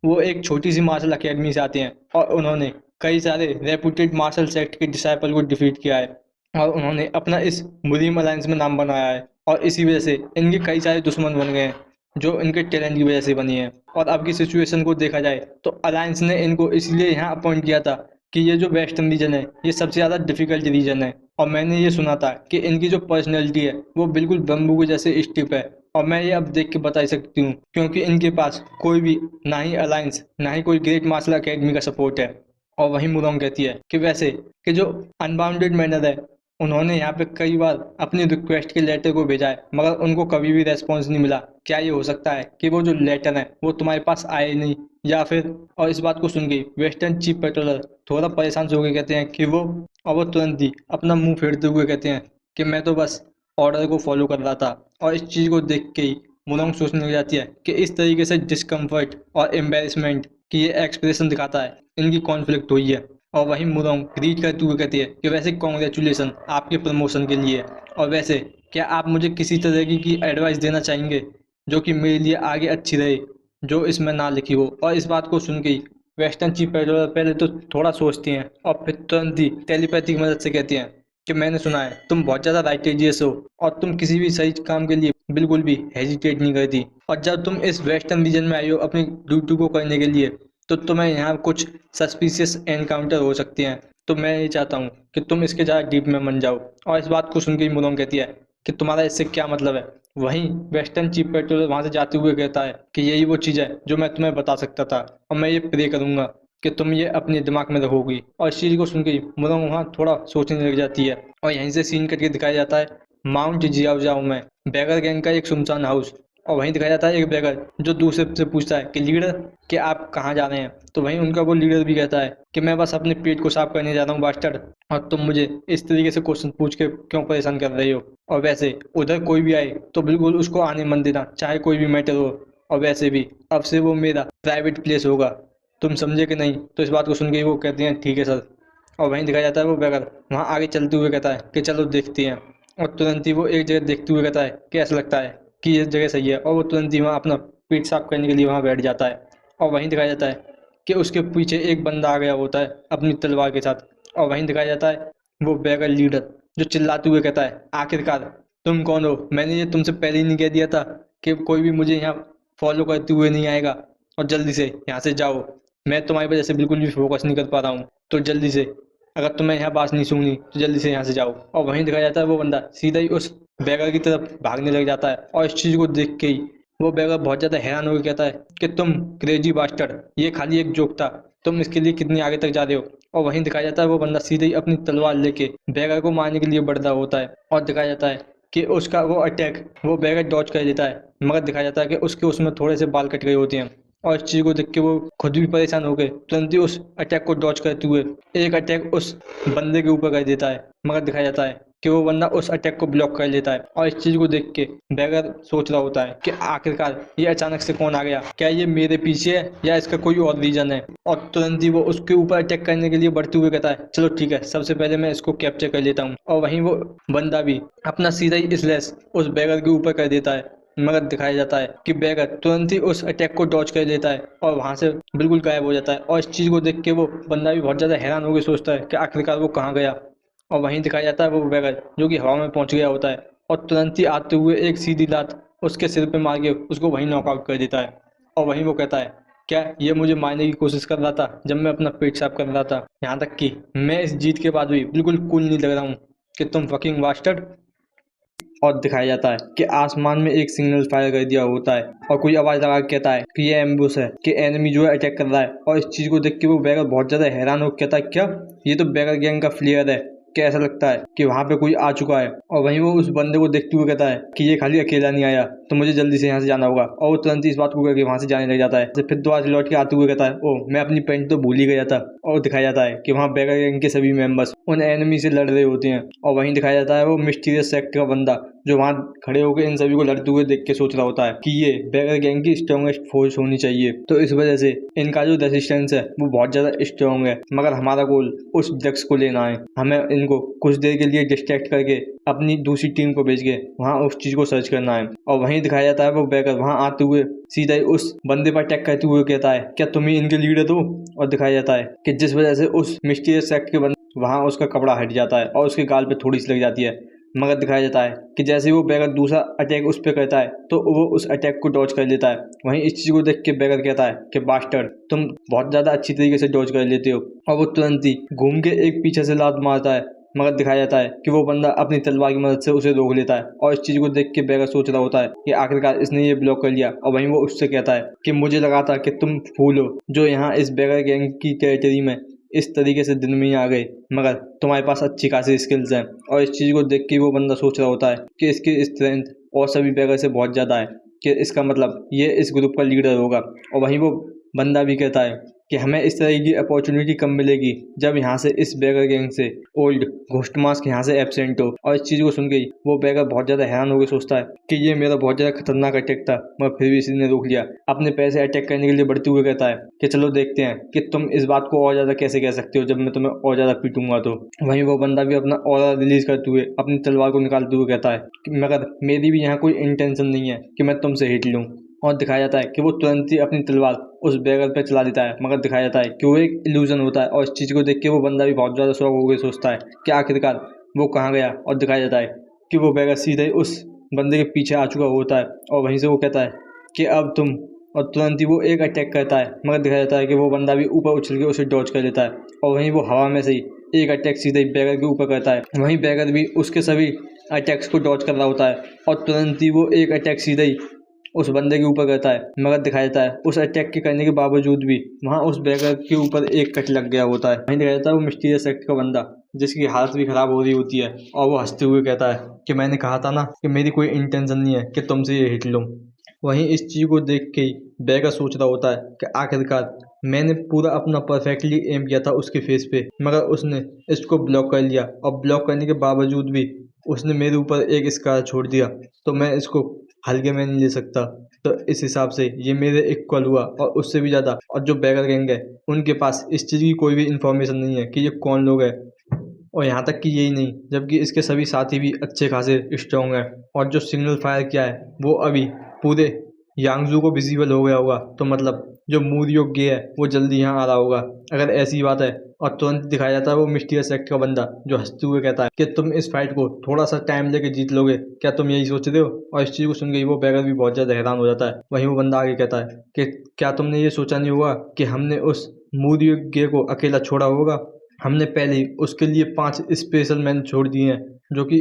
वो एक छोटी सी मार्शल अकेडमी से आते हैं, और उन्होंने कई सारे रेपुटेड मार्शल सेक्ट के डिसाइपल को डिफीट किया है, और उन्होंने अपना इस मुस्लिम अलायंस में नाम बनाया है, और इसी वजह से इनके कई सारे दुश्मन बन गए हैं जो इनके टैलेंट की वजह से बनी है। और अब की सिचुएशन को देखा जाए तो अलायंस ने इनको इसलिए यहाँ अपॉइंट किया था कि ये जो वेस्टर्न रीजन है ये सबसे ज़्यादा डिफिकल्ट रीजन है, और मैंने ये सुना था कि इनकी जो पर्सनैलिटी है वो बिल्कुल बम्बू के जैसे स्टिफ है। और मैं ये अब देख के बता ही सकती हूँ क्योंकि इनके पास कोई भी, ना ही अलायंस ना ही कोई ग्रेट मार्शल अकेडमी का सपोर्ट है। और वहीं मुरोंग कहती है कि वैसे कि जो अनबाउंडेड मैनर है उन्होंने यहाँ पे कई बार अपनी रिक्वेस्ट के लेटर को भेजा है, मगर उनको कभी भी रेस्पॉन्स नहीं मिला। क्या ये हो सकता है कि वो जो लेटर है वो तुम्हारे पास आए ही नहीं, या फिर। और इस बात को सुन के वेस्टर्न चीफ पेट्रोलर थोड़ा परेशान से होकर कहते हैं कि वो तुरंत ही अपना मुंह फेरते हुए कहते हैं कि मैं तो बस ऑर्डर को फॉलो कर रहा था। और इस चीज़ को देख के ही मुनोंग सोचने लग जाती है कि इस तरीके से डिस्कम्फर्ट और एम्बेरसमेंट की ये एक्सप्रेशन दिखाता है इनकी कॉन्फ्लिक्ट हुई है। और वहीं मुरोंग ग्रीट करते हुए कहती है कि वैसे कॉन्ग्रेचुलेसन आपके प्रमोशन के लिए, और वैसे क्या आप मुझे किसी तरह की एडवाइस देना चाहेंगे जो कि मेरे लिए आगे अच्छी रहे, जो इसमें ना लिखी हो। और इस बात को सुन के ही वेस्टर्न चीफ पेट्रोलर पहले तो थोड़ा सोचती हैं और फिर तुरंत ही टेलीपैथी की मदद से कहती हैं कि मैंने सुना है तुम बहुत ज़्यादा राइटेजियस हो, और तुम किसी भी सही काम के लिए बिल्कुल भी हेजिटेट नहीं करती, और जब तुम इस वेस्टर्न रीजन में आई हो अपनी ड्यूटी को करने के लिए तो तुम्हें यहाँ कुछ सस्पिशियस एनकाउंटर हो सकते हैं। तो मैं ये चाहता हूँ कि तुम इसके ज़्यादा डीप में मन जाओ। और इस बात को सुन के ही मुलोंग कहती है कि तुम्हारा इससे क्या मतलब है। वहीं वेस्टर्न चीफ पेट्रोलर वहाँ से जाते हुए कहता है कि यही वो चीज़ है जो मैं तुम्हें बता सकता था, और मैं ये प्रे करूंगा कि तुम ये अपने दिमाग में रखोगी। और इस चीज़ को सुन के ही मुलोंग वहाँ थोड़ा सोचने लग जाती है। और यहीं से सीन करके दिखाया जाता है माउंट जियाओजाओ में बैगर गैंग का एक सुनसान हाउस। और वहीं दिखाया जाता है एक बैगर जो दूसरे से पूछता है कि लीडर, कि आप कहाँ जा रहे हैं। तो वहीं उनका वो लीडर भी कहता है कि मैं बस अपने पेट को साफ करने जा रहा हूँ बास्टर्ड, और तुम मुझे इस तरीके से क्वेश्चन पूछ के क्यों परेशान कर रही हो। और वैसे उधर कोई भी आए तो बिल्कुल उसको आने मन देना, चाहे कोई भी मैटर हो। और वैसे भी अब से वो मेरा प्राइवेट प्लेस होगा, तुम समझे कि नहीं। तो इस बात को सुन के वो कहते हैं ठीक है सर। और वहीं दिखाया जाता है वो बैगर वहाँ आगे चलते हुए कहता है कि चलो देखते हैं। और तुरंत ही वो एक जगह देखते हुए कहता है कि ऐसा लगता है कि ये जगह सही है, और वो तुरंत ही वहाँ अपना पेट साफ करने के लिए वहाँ बैठ जाता है। और वहीं दिखाया जाता है कि उसके पीछे एक बंदा आ गया होता है अपनी तलवार के साथ। और वहीं दिखाया जाता है वो बैगर लीडर जो चिल्लाते हुए कहता है आखिरकार तुम कौन हो, मैंने ये तुमसे पहले ही नहीं कह दिया था कि कोई भी मुझे यहाँ फॉलो करते हुए नहीं आएगा, और जल्दी से यहाँ से जाओ, मैं तुम्हारी वजह से बिल्कुल भी फोकस नहीं कर पा रहा हूँ, तो जल्दी से, अगर तुम्हें यहाँ बात नहीं सुननी तो जल्दी से यहाँ से जाओ। और वहीं दिखाया जाता है वो बंदा सीधा ही उस बैगर की तरफ भागने लग जाता है। और इस चीज़ को देख के ही वो बैगर बहुत ज़्यादा हैरान होकर कहता है कि तुम क्रेजी बास्टर्ड, ये खाली एक जोक था, तुम इसके लिए कितनी आगे तक जा रहे हो। और वहीं दिखाया जाता है वो बंदा सीधे ही अपनी तलवार लेके बैगर को मारने के लिए बढ़ रहा होता है। और दिखाया जाता है कि उसका वो अटैक वो बैगर डॉज कर लेता है, मगर दिखाया जाता है कि उसके उसमें थोड़े से बाल कट गए होते हैं। और इस चीज़ को देख के वो खुद भी परेशान हो गए, तुरंत ही उस अटैक को डॉज करते हुए एक अटैक उस बंदे के ऊपर कर देता है, मगर दिखाया जाता है कि वो बंदा उस अटैक को ब्लॉक कर लेता है। और इस चीज़ को देख के बैगर सोच रहा होता है कि आखिरकार ये अचानक से कौन आ गया, क्या ये मेरे पीछे है या इसका कोई और रीजन है। और तुरंत ही वो उसके ऊपर अटैक करने के लिए बढ़ते हुए कहता है चलो ठीक है, सबसे पहले मैं इसको कैप्चर कर लेता हूँ। और वहीं वो बंदा भी अपना सीधा ही स्लैश उस बैगर के ऊपर कर देता है, मगर दिखाया जाता है कि बैगर तुरंत ही उस अटैक को डॉज कर लेता है और वहां से बिल्कुल गायब हो जाता है। और इस चीज को देख के वो बंदा भी बहुत ज्यादा हैरान होकर सोचता है कि आखिरकार वो कहाँ गया। और वहीं दिखाया जाता है वो बैगर जो कि हवा में पहुंच गया होता है और तुरंत ही आते हुए एक सीधी लात उसके सिर पे मार के उसको वहीं नॉकआउट कर देता है। और वहीं वो कहता है क्या ये मुझे मारने की कोशिश कर रहा था जब मैं अपना पेट साफ कर रहा था, यहाँ तक कि मैं इस जीत के बाद भी बिल्कुल कूल नहीं लग रहा हूँ कि तुम फकिंग बास्टर्ड। और दिखाया जाता है कि आसमान में एक सिग्नल फायर कर दिया होता है और कोई आवाज लगा के कहता है कि ये एम्बुश है, कि एनिमी जो है अटैक कर रहा है। और इस चीज को देख के वो बैगर बहुत ज्यादा हैरान हो कहता है क्या ये तो बैगर गैंग का फ्लेयर है, क्या ऐसा लगता है कि वहां पे कोई आ चुका है। और वहीं वो उस बंदे को देखते हुए कहता है कि ये खाली अकेला नहीं आया, तो मुझे जल्दी से यहाँ से जाना होगा। और वो तुरंत ही इस बात को करके वहां से जाने लग जाता है। फिर दोबारा से लौट के आते हुए कहता है ओ मैं अपनी पेंट तो भूल ही गया था। और दिखाया जाता है कि वहाँ बैगर गैंग के सभी मेंबर्स उन एनिमी से लड़ रहे होते हैं। और वहीं दिखाया जाता है वो मिस्टीरियस सेक्ट का बंदा जो वहाँ खड़े होकर इन सभी को लड़ते हुए देख के सोच रहा होता है कि ये बैगर गैंग की स्ट्रॉन्गेस्ट फोर्स होनी चाहिए, तो इस वजह से इनका जो रेजिस्टेंस है वो बहुत ज्यादा स्ट्रॉन्ग है। मगर हमारा गोल उस ड्रग्स को लेना है, हमें इनको कुछ देर के लिए डिस्ट्रैक्ट करके अपनी दूसरी टीम को भेज के वहाँ उस चीज को सर्च करना है। और वहीं दिखाया जाता है वो बैगर वहाँ आते हुए सीधा ही उस बंदे पर अटैक करते हुए कहता है क्या तुम ही इनके लीडर हो। और दिखाया जाता है कि जिस वजह से उस मिस्टीरियस सेक्ट के बंदे वहाँ उसका कपड़ा हट जाता है और उसके गाल पे थोड़ी सी लग जाती है। मगर दिखाया जाता है कि जैसे ही वो बैगर दूसरा अटैक उस पर करता है तो वो उस अटैक को डॉज कर लेता है। वहीं इस चीज को देख के बैगर कहता है कि बास्टर्ड तुम बहुत ज्यादा अच्छी तरीके से डॉज कर लेते हो। और वो तुरंत ही घूम के एक पीछे से लात मारता है, मगर दिखाया जाता है कि वो बंदा अपनी तलवार की मदद से उसे रोक लेता है। और इस चीज को देख के बैगर सोच रहा होता है कि आखिरकार इसने ये ब्लॉक कर लिया। और वहीं वो उससे कहता है कि मुझे लगा था कि तुम फूल हो जो यहाँ इस बैगर गैंग की टेरिटरी में इस तरीके से दिन में ही आ गए, मगर तुम्हारे पास अच्छी खासी स्किल्स हैं। और इस चीज़ को देख के वो बंदा सोच रहा होता है कि इसकी स्ट्रेंथ और सभी बैगर से बहुत ज़्यादा है, कि इसका मतलब ये इस ग्रुप का लीडर होगा। और वहीं वो बंदा भी कहता है कि हमें इस तरह की अपॉर्चुनिटी कब मिलेगी जब यहाँ से इस बैगर गैंग से ओल्ड घोस्ट मास्क यहाँ से एब्सेंट हो। और इस चीज़ को सुन गई वो बैगर बहुत ज़्यादा हैरान होकर सोचता है कि ये मेरा बहुत ज़्यादा खतरनाक अटैक था, मगर फिर भी इसी ने रोक लिया। अपने पैसे अटैक करने के लिए बढ़ते हुए कहता है कि चलो देखते हैं कि तुम इस बात को और ज़्यादा कैसे कह सकते हो जब मैं तुम्हें और ज़्यादा पीटूंगा। तो वहीं वो बंदा भी अपना ऑरा रिलीज करते हुए अपनी तलवार को निकालते हुए कहता है मगर मेरी भी यहाँ कोई इंटेंशन नहीं है कि मैं तुमसे हिट लूँ। और दिखाया जाता है कि वो तुरंत ही अपनी तलवार उस बैगर पे चला देता है, मगर दिखाया जाता है कि वो एक इल्यूजन होता है। और इस चीज़ को देख के वो बंदा भी बहुत ज़्यादा शौक हो गया, सोचता है कि आखिरकार वो कहाँ गया। और दिखाया जाता है कि वो बैगर सीधे उस बंदे के पीछे आ चुका होता है। और वहीं से वो कहता है कि अब तुम, और तुरंत ही वो एक अटैक करता है, मगर दिखाया जाता है कि वो बंदा भी ऊपर उछल के उसे डॉज कर लेता है। और वहीं वो हवा में से ही एक अटैक सीधे ही बैगर के ऊपर करता है। वहीं बैगर भी उसके सभी अटैक्स को डॉज कर रहा होता है और तुरंत ही वो एक अटैक सीधे ही उस बंदे के ऊपर करता है। मगर दिखाया जाता है उस अटैक के करने के बावजूद भी वहाँ उस बैगर के ऊपर एक कट लग गया होता है। वहीं दिखाया जाता है वो मिस्टीरियस सेक्ट का बंदा जिसकी हालत भी खराब हो रही होती है, और वो हंसते हुए कहता है कि मैंने कहा था ना कि मेरी कोई इंटेंशन नहीं है कि तुमसे ये हिट लूँ। वहीं इस चीज़ को देख के ही बैगर सोच रहा होता है कि आखिरकार मैंने पूरा अपना परफेक्टली एम किया था उसके फेस पे, मगर उसने इसको ब्लॉक कर लिया। और ब्लॉक करने के बावजूद भी उसने मेरे ऊपर एक स्कार छोड़ दिया, तो मैं इसको हल्के में नहीं ले सकता। तो इस हिसाब से ये मेरे इक्वल हुआ और उससे भी ज़्यादा। और जो बैगर गैंग है उनके पास इस चीज़ की कोई भी इंफॉर्मेशन नहीं है कि ये कौन लोग हैं। और यहाँ तक कि यही नहीं, जबकि इसके सभी साथी भी अच्छे खासे स्ट्रॉन्ग हैं। और जो सिग्नल फायर किया है वो अभी पूरे यांगजू को विजिबल हो गया होगा, तो मतलब जो मूड योग्य है वो जल्दी यहाँ आ रहा होगा अगर ऐसी बात है। और तुरंत दिखाया जाता है वो मिस्टीरियस सेक्ट का बंदा जो हंसते हुए कहता है कि तुम इस फाइट को थोड़ा सा टाइम लेके जीत लोगे, क्या तुम यही सोच रहे हो। और इस चीज़ को सुन के वो बैगर भी बहुत ज़्यादा हैरान हो जाता है। वहीं वो बंदा आगे कहता है कि क्या तुमने ये सोचा नहीं होगा कि हमने उस मूड योग्य को अकेला छोड़ा होगा। हमने पहले ही उसके लिए 5 स्पेशल मैन छोड़ दिए हैं जो कि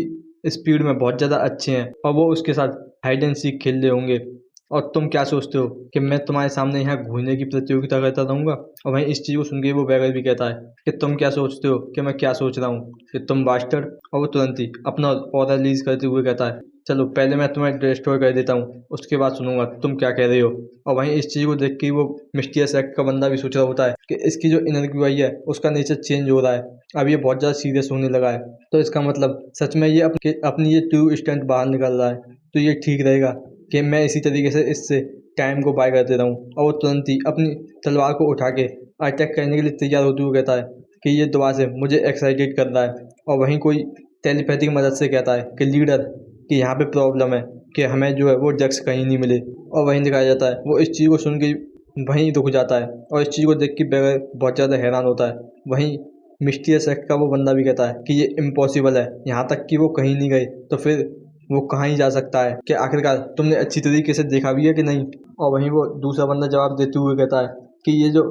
स्पीड में बहुत ज़्यादा अच्छे हैं, और वो उसके साथ हाइड एंड सीक खेल रहे होंगे। और तुम क्या सोचते हो कि मैं तुम्हारे सामने यहाँ घूमने की प्रतियोगिता करता रहूंगा? और वहीं इस चीज़ को सुन के वो बैगर भी कहता है कि तुम क्या सोचते हो कि मैं क्या सोच रहा हूँ, कि तुम बास्टर्ड। और वो तुरंत ही अपना ऑरा रिलीज करते हुए कहता है, चलो पहले मैं तुम्हें डिस्ट्रॉय कर देता हूँ, उसके बाद सुनूंगा तुम क्या कह रहे हो। और वहीं इस चीज़ को देख के वो मिस्टीरियस एक्ट का बंदा भी सोच रहा होता है कि इसकी जो इनर क्यूआई है उसका नेचर चेंज हो रहा है, अब ये बहुत ज़्यादा सीरियस होने लगा है। तो इसका मतलब सच में ये अपनी ये ट्रू स्टैंड बाहर निकल रहा है, तो ये ठीक रहेगा कि मैं इसी तरीके से इससे टाइम को बाय करते रहूँ। और वो तुरंत ही अपनी तलवार को उठा के अटैक करने के लिए तैयार होते हुए कहता है कि ये दोबारा से मुझे एक्साइटेड कर रहा है। और वहीं कोई टेलीपैथी की मदद से कहता है कि लीडर, कि यहाँ पे प्रॉब्लम है कि हमें जो है वो ड्रग्स कहीं नहीं मिले। और वहीं दिखाया जाता है वो इस चीज़ को सुन के वहीं रुक जाता है और इस चीज़ को देख के बैगर बहुत ज़्यादा हैरान होता है। वहीं मिस्टीरियस एक्ट का वो बंदा भी कहता है कि ये इम्पॉसिबल है, यहाँ तक कि वो कहीं नहीं गए तो फिर वो कहाँ ही जा सकता है, कि आखिरकार तुमने अच्छी तरीके से देखा भी है कि नहीं। और वहीं वो दूसरा बंदा जवाब देते हुए कहता है कि ये जो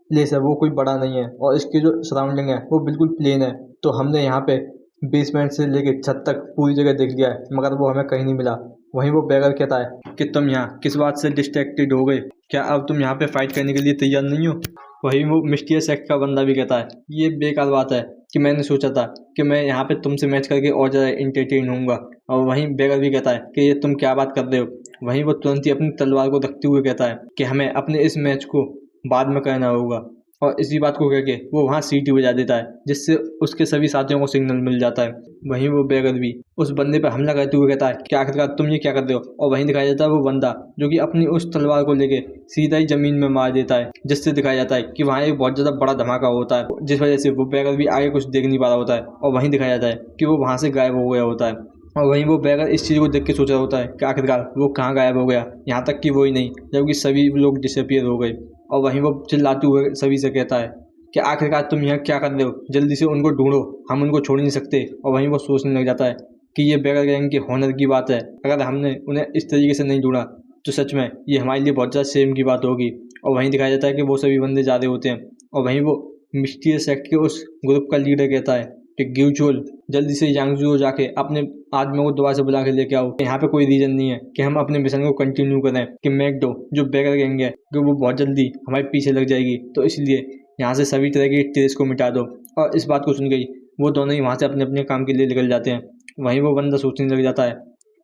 प्लेस है वो कोई बड़ा नहीं है और इसकी जो सराउंडिंग है वो बिल्कुल प्लेन है, तो हमने यहाँ पे बेसमेंट से लेके छत तक पूरी जगह देख लिया है मगर वो हमें कहीं नहीं मिला। वहीं वो बैगर कहता है कि तुम यहाँ किस बात से डिस्ट्रैक्टेड हो गए, क्या अब तुम यहाँ पे फाइट करने के लिए तैयार नहीं हो? वहीं वो मिस्टीरियस एक्ट का बंदा भी कहता है ये बेकार बात है कि मैंने सोचा था कि मैं यहाँ पे तुमसे मैच करके और ज़्यादा इंटरटेन होऊंगा। और वहीं बैगर भी कहता है कि ये तुम क्या बात कर रहे हो। वहीं वो तुरंत ही अपनी तलवार को रखते हुए कहता है कि हमें अपने इस मैच को बाद में करना होगा। और इसी बात को कह के वो वहाँ सीटी बजा देता है जिससे उसके सभी साथियों को सिग्नल मिल जाता है। वहीं वो बैगर भी उस बंदे पर हमला करते हुए कहता है कि आखिरकार तुम ये क्या कर रहे हो। और वहीं दिखाया जाता है वो बंदा जो कि अपनी उस तलवार को लेके सीधा ही जमीन में मार देता है, जिससे दिखाया जाता है कि वहाँ एक बहुत ज़्यादा बड़ा धमाका होता है, जिस वजह से वो बैगर भी आगे कुछ देख नहीं पा रहा होता है। और वहीं दिखाया जाता है कि वो वहाँ से गायब हो गया होता है। और वहीं वो बैगर इस चीज़ को देख के सोच रहा होता है कि आखिरकार वो कहाँ गायब हो गया, यहाँ तक कि वो ही नहीं जबकि सभी लोग डिसअपियर हो गए। और वहीं वो चिल्लाते हुए सभी से कहता है कि आखिरकार तुम यहाँ क्या कर रहे हो, जल्दी से उनको ढूंढो, हम उनको छोड़ नहीं सकते। और वहीं वो सोचने लग जाता है कि ये बैगर गैंग के हॉनर की बात है, अगर हमने उन्हें इस तरीके से नहीं ढूंढा तो सच में ये हमारे लिए बहुत ज़्यादा शेम की बात होगी। और वहीं दिखाया जाता है कि वो सभी बंदे जा रहे होते हैं। और वहीं वो मिस्टीरियस एक्ट के उस ग्रुप का लीडर कहता है कि ग्यूचुअल, जल्दी से यांगजू जाके अपने आदमियों को दोबारा से बुला के लेके आओ। यहाँ पे कोई रीज़न नहीं है कि हम अपने मिशन को कंटिन्यू करें, कि मैकडो जो बैगर गैंग है कि वो बहुत जल्दी हमारे पीछे लग जाएगी, तो इसलिए यहाँ से सभी तरह की ट्रेस को मिटा दो। और इस बात को सुन गई वो दोनों ही वहाँ से अपने अपने काम के लिए निकल जाते हैं। वहीं वो बंदा सोचने लग जाता है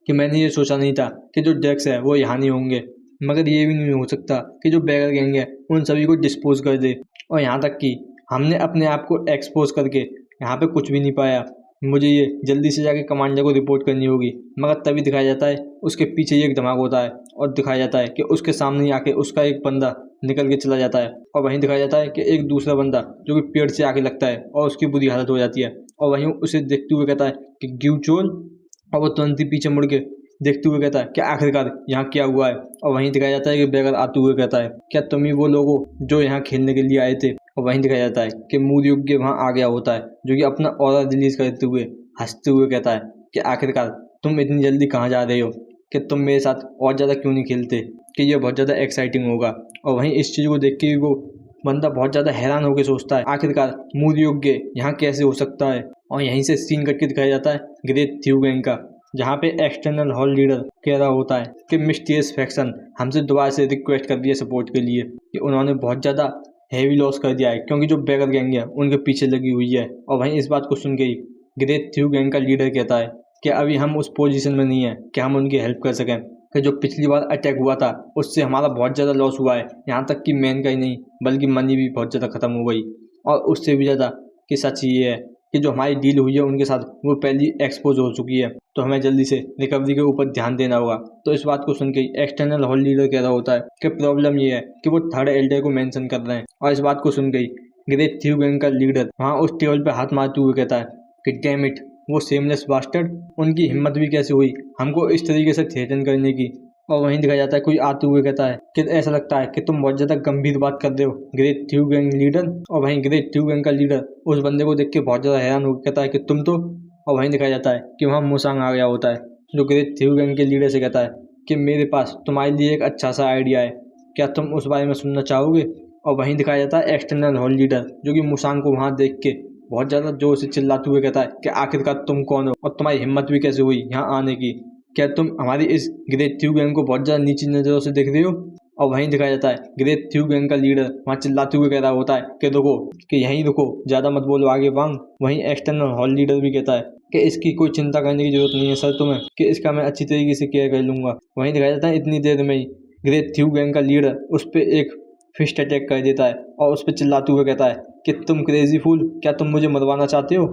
कि मैंने ये सोचा नहीं था कि जो ड्रग्स है वो यहाँ नहीं होंगे, मगर ये भी नहीं हो सकता कि जो बैगर गैंग है उन सभी को डिस्पोज कर दे। और यहाँ तक कि हमने अपने आप को एक्सपोज करके यहाँ पे कुछ भी नहीं पाया, मुझे ये जल्दी से जाके कमांडर को रिपोर्ट करनी होगी। मगर तभी दिखाया जाता है उसके पीछे एक धमाका होता है और दिखाया जाता है कि उसके सामने ही आके उसका एक बंदा निकल के चला जाता है। और वहीं दिखाया जाता है कि एक दूसरा बंदा जो कि पेड़ से आके लगता है और उसकी बुरी हालत हो जाती है। और वहीं उसे देखते हुए कहता है कि ग्यूचोल। और वो तुरंत ही पीछे मुड़ के देखते हुए कहता है कि आखिरकार यहाँ क्या हुआ है। और वहीं दिखाया जाता है कि बैगर आते हुए कहता है क्या तुम ही वो लोग हो जो यहाँ खेलने के लिए आए थे। और वहीं दिखाया जाता है कि मूर्युग्य वहाँ आ गया होता है जो कि अपना ऑरा रिलीज करते हुए हंसते हुए कहता है कि आखिरकार तुम इतनी जल्दी कहाँ जा रहे हो, कि तुम मेरे साथ और ज़्यादा क्यों नहीं खेलते, कि ये बहुत ज़्यादा एक्साइटिंग होगा। और वहीं इस चीज़ को देख के वो बंदा बहुत ज़्यादा हैरान होकर सोचता है आखिरकार मूर्युग्य यहाँ कैसे हो सकता है। और यहीं से सीन कट के दिखाया जाता है ग्रेट थ्यू गैंग का, जहाँ पे एक्सटर्नल हॉल लीडर कह रहा होता है कि मिस्टीरियस फैक्शन हमसे दोबारा से रिक्वेस्ट कर दिया सपोर्ट के लिए, कि उन्होंने बहुत ज़्यादा हैवी लॉस कर दिया है क्योंकि जो बैगर गैंग है उनके पीछे लगी हुई है। और वहीं इस बात को सुन के ही ग्रेट थ्यू गैंग का लीडर कहता है कि अभी हम उस पोजीशन में नहीं है कि हम उनकी हेल्प कर सकें, कि जो पिछली बार अटैक हुआ था उससे हमारा बहुत ज़्यादा लॉस हुआ है, यहाँ तक कि मैन का ही नहीं बल्कि मनी भी बहुत ज़्यादा ख़त्म हो गई। और उससे भी ज़्यादा कि सच ये है कि जो हमारी डील हुई है उनके साथ वो पहले एक्सपोज हो चुकी है, तो हमें जल्दी से रिकवरी के ऊपर ध्यान देना होगा। तो इस बात को सुन के एक्सटर्नल हॉल लीडर कह रहा होता है कि प्रॉब्लम ये है कि वो थर्ड एल्डर को मेंशन कर रहे हैं। और इस बात को सुन गई ग्रेट थ्यू गैंग का लीडर वहाँ उस टेबल पर हाथ मारते हुए कहता है कि डैम इट, वो सेमलेस बास्टर्ड, उनकी हिम्मत भी कैसे हुई हमको इस तरीके से थ्रेटन करने की। और वहीं दिखाया जाता है कोई आते हुए कहता है कि ऐसा लगता है कि तुम बहुत ज़्यादा गंभीर बात कर रहे हो ग्रेट थ्यू गैंग लीडर। और वहीं ग्रेट थ्यू गैंग का लीडर उस बंदे को देख के बहुत ज़्यादा हैरान हो कहता है कि तुम तो। और वहीं दिखाया जाता है कि वहाँ मुसांग आ गया होता है जो ग्रेट थ्यू गैंग के लीडर से कहता है कि मेरे पास तुम्हारे लिए एक अच्छा सा आइडिया है, क्या तुम उस बारे में सुनना चाहोगे। और वहीं दिखाया जाता है एक्सटर्नल हॉल लीडर जो कि मुसांग को वहाँ देख के बहुत ज़्यादा जोर से चिल्लाते हुए कहता है कि आखिरकार तुम कौन हो और तुम्हारी हिम्मत भी कैसे हुई यहाँ आने की। क्या तुम हमारी इस ग्रेट थ्यू गैंग को बहुत ज़्यादा नीची नज़रों से देख रहे हो? और वहीं दिखाया जाता है ग्रेट थ्यू गैंग का लीडर वहाँ चिल्लाते हुए कह रहा होता है कि रुको, कि यहीं रुको, ज़्यादा मत बोलो, आगे वांग। वहीं एक्सटर्नल हॉल लीडर भी कहता है कि इसकी कोई चिंता करने की जरूरत नहीं है सर तुम्हें, कि इसका मैं अच्छी तरीके से केयर कर लूँगा। वहीं दिखाया जाता है इतनी देर में ही ग्रेट थ्यू गैंग का लीडर उस पर एक फिस्ट अटैक कर देता है और उस पर चिल्लाते हुए कहता है कि तुम क्रेजी फूल, क्या तुम मुझे मरवाना चाहते हो?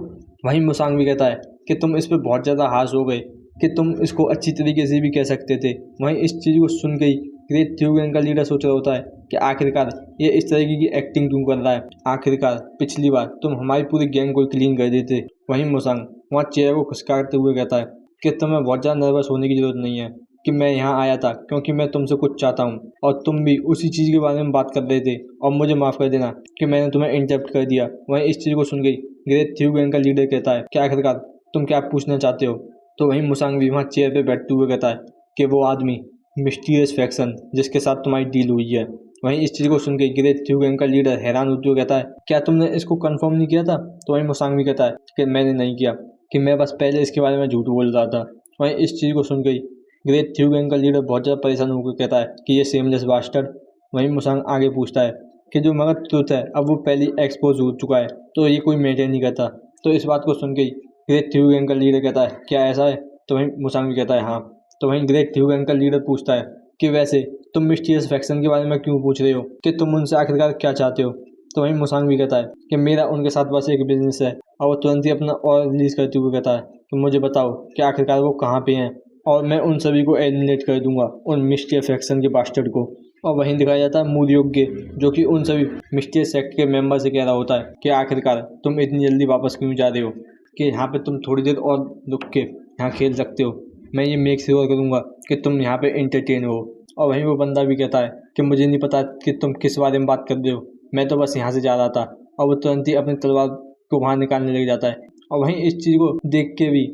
वहीं मुसांग भी कहता है कि तुम इस पर बहुत ज़्यादा हाश हो गए, कि तुम इसको अच्छी तरीके से भी कह सकते थे। वहीं इस चीज़ को सुन के ही ग्रेट थ्यू गैंग का लीडर सोच रहा होता है कि आखिरकार ये इस तरीके की एक्टिंग क्यों कर रहा है। आखिरकार पिछली बार तुम हमारी पूरी गैंग को क्लीन कर देते। वहीं मुसांग वहाँ चेयर को खिसकाते हुए कहता है कि तुम्हें बहुत ज़्यादा नर्वस होने की ज़रूरत नहीं है, कि मैं यहाँ आया था क्योंकि मैं तुमसे कुछ चाहता हूँ और तुम भी उसी चीज़ के बारे में बात कर रहे थे, और मुझे माफ़ कर देना कि मैंने तुम्हें इंटरप्ट कर दिया। वहीं इस चीज़ को सुन गई ग्रेट थ्यू गैंग का लीडर कहता है कि आखिरकार तुम क्या पूछना चाहते हो? तो वहीं मुसांग भी वहाँ चेयर पे बैठते हुए कहता है कि वो आदमी मिस्टीरियस फैक्शन जिसके साथ तुम्हारी डील हुई है। वहीं इस चीज़ को सुन के ग्रेट थ्यू गैंग का लीडर हैरान होते हुए कहता है क्या तुमने इसको कंफर्म नहीं किया था? तो वहीं मुसांग भी कहता है कि मैंने नहीं किया, कि मैं बस पहले इसके बारे में झूठ बोल रहा था। वहीं इस चीज़ को सुन गई ग्रेट थ्यू गैंग का लीडर बहुत ज़्यादा परेशान होकर कहता है कि ये सेमलेस बास्टर्ड। वहीं मुसांग आगे पूछता है कि जो मगर ट्रुथ है अब वो पहले एक्सपोज हो चुका है, तो ये कोई मैटर नहीं करता। तो इस बात को सुन के ग्रेट थ्यू गैंग का लीडर कहता है क्या ऐसा है? तो वहीं मुसांग भी कहता है हाँ। तो वहीं ग्रेट थ्यू गैंग का लीडर पूछता है कि वैसे तुम मिस्टीरियस फैक्शन के बारे में क्यों पूछ रहे हो, कि तुम उनसे आखिरकार क्या चाहते हो? तो वहीं मुसांग भी कहता है कि मेरा उनके साथ बस एक बिजनेस है, और वो तुरंत ही अपना और रिलीज करते हुए कहता है कि मुझे बताओ कि आखिरकार वो कहाँ पे हैं, और मैं उन सभी को एलिमिनेट कर दूंगा, उन मिस्टीरियस फैक्शन के बास्टर्ड को। और वहीं दिखाया जाता है मूड योग्य, जो कि उन सभी मिस्टीरियस सेक्ट के मेंबर से कह रहा होता है कि आखिरकार तुम इतनी जल्दी वापस क्यों जा रहे हो, कि यहाँ पे तुम थोड़ी देर और रुक के यहाँ खेल सकते हो। मैं ये मेक श्योर करूँगा कि तुम यहाँ पे एंटरटेन हो। और वहीं वो बंदा भी कहता है कि मुझे नहीं पता कि तुम किस बारे में बात कर रहे हो, मैं तो बस यहाँ से जा रहा था। और वो तुरंत ही अपनी तलवार को बाहर निकालने लग जाता है। और वहीं इस चीज़ को देख के भी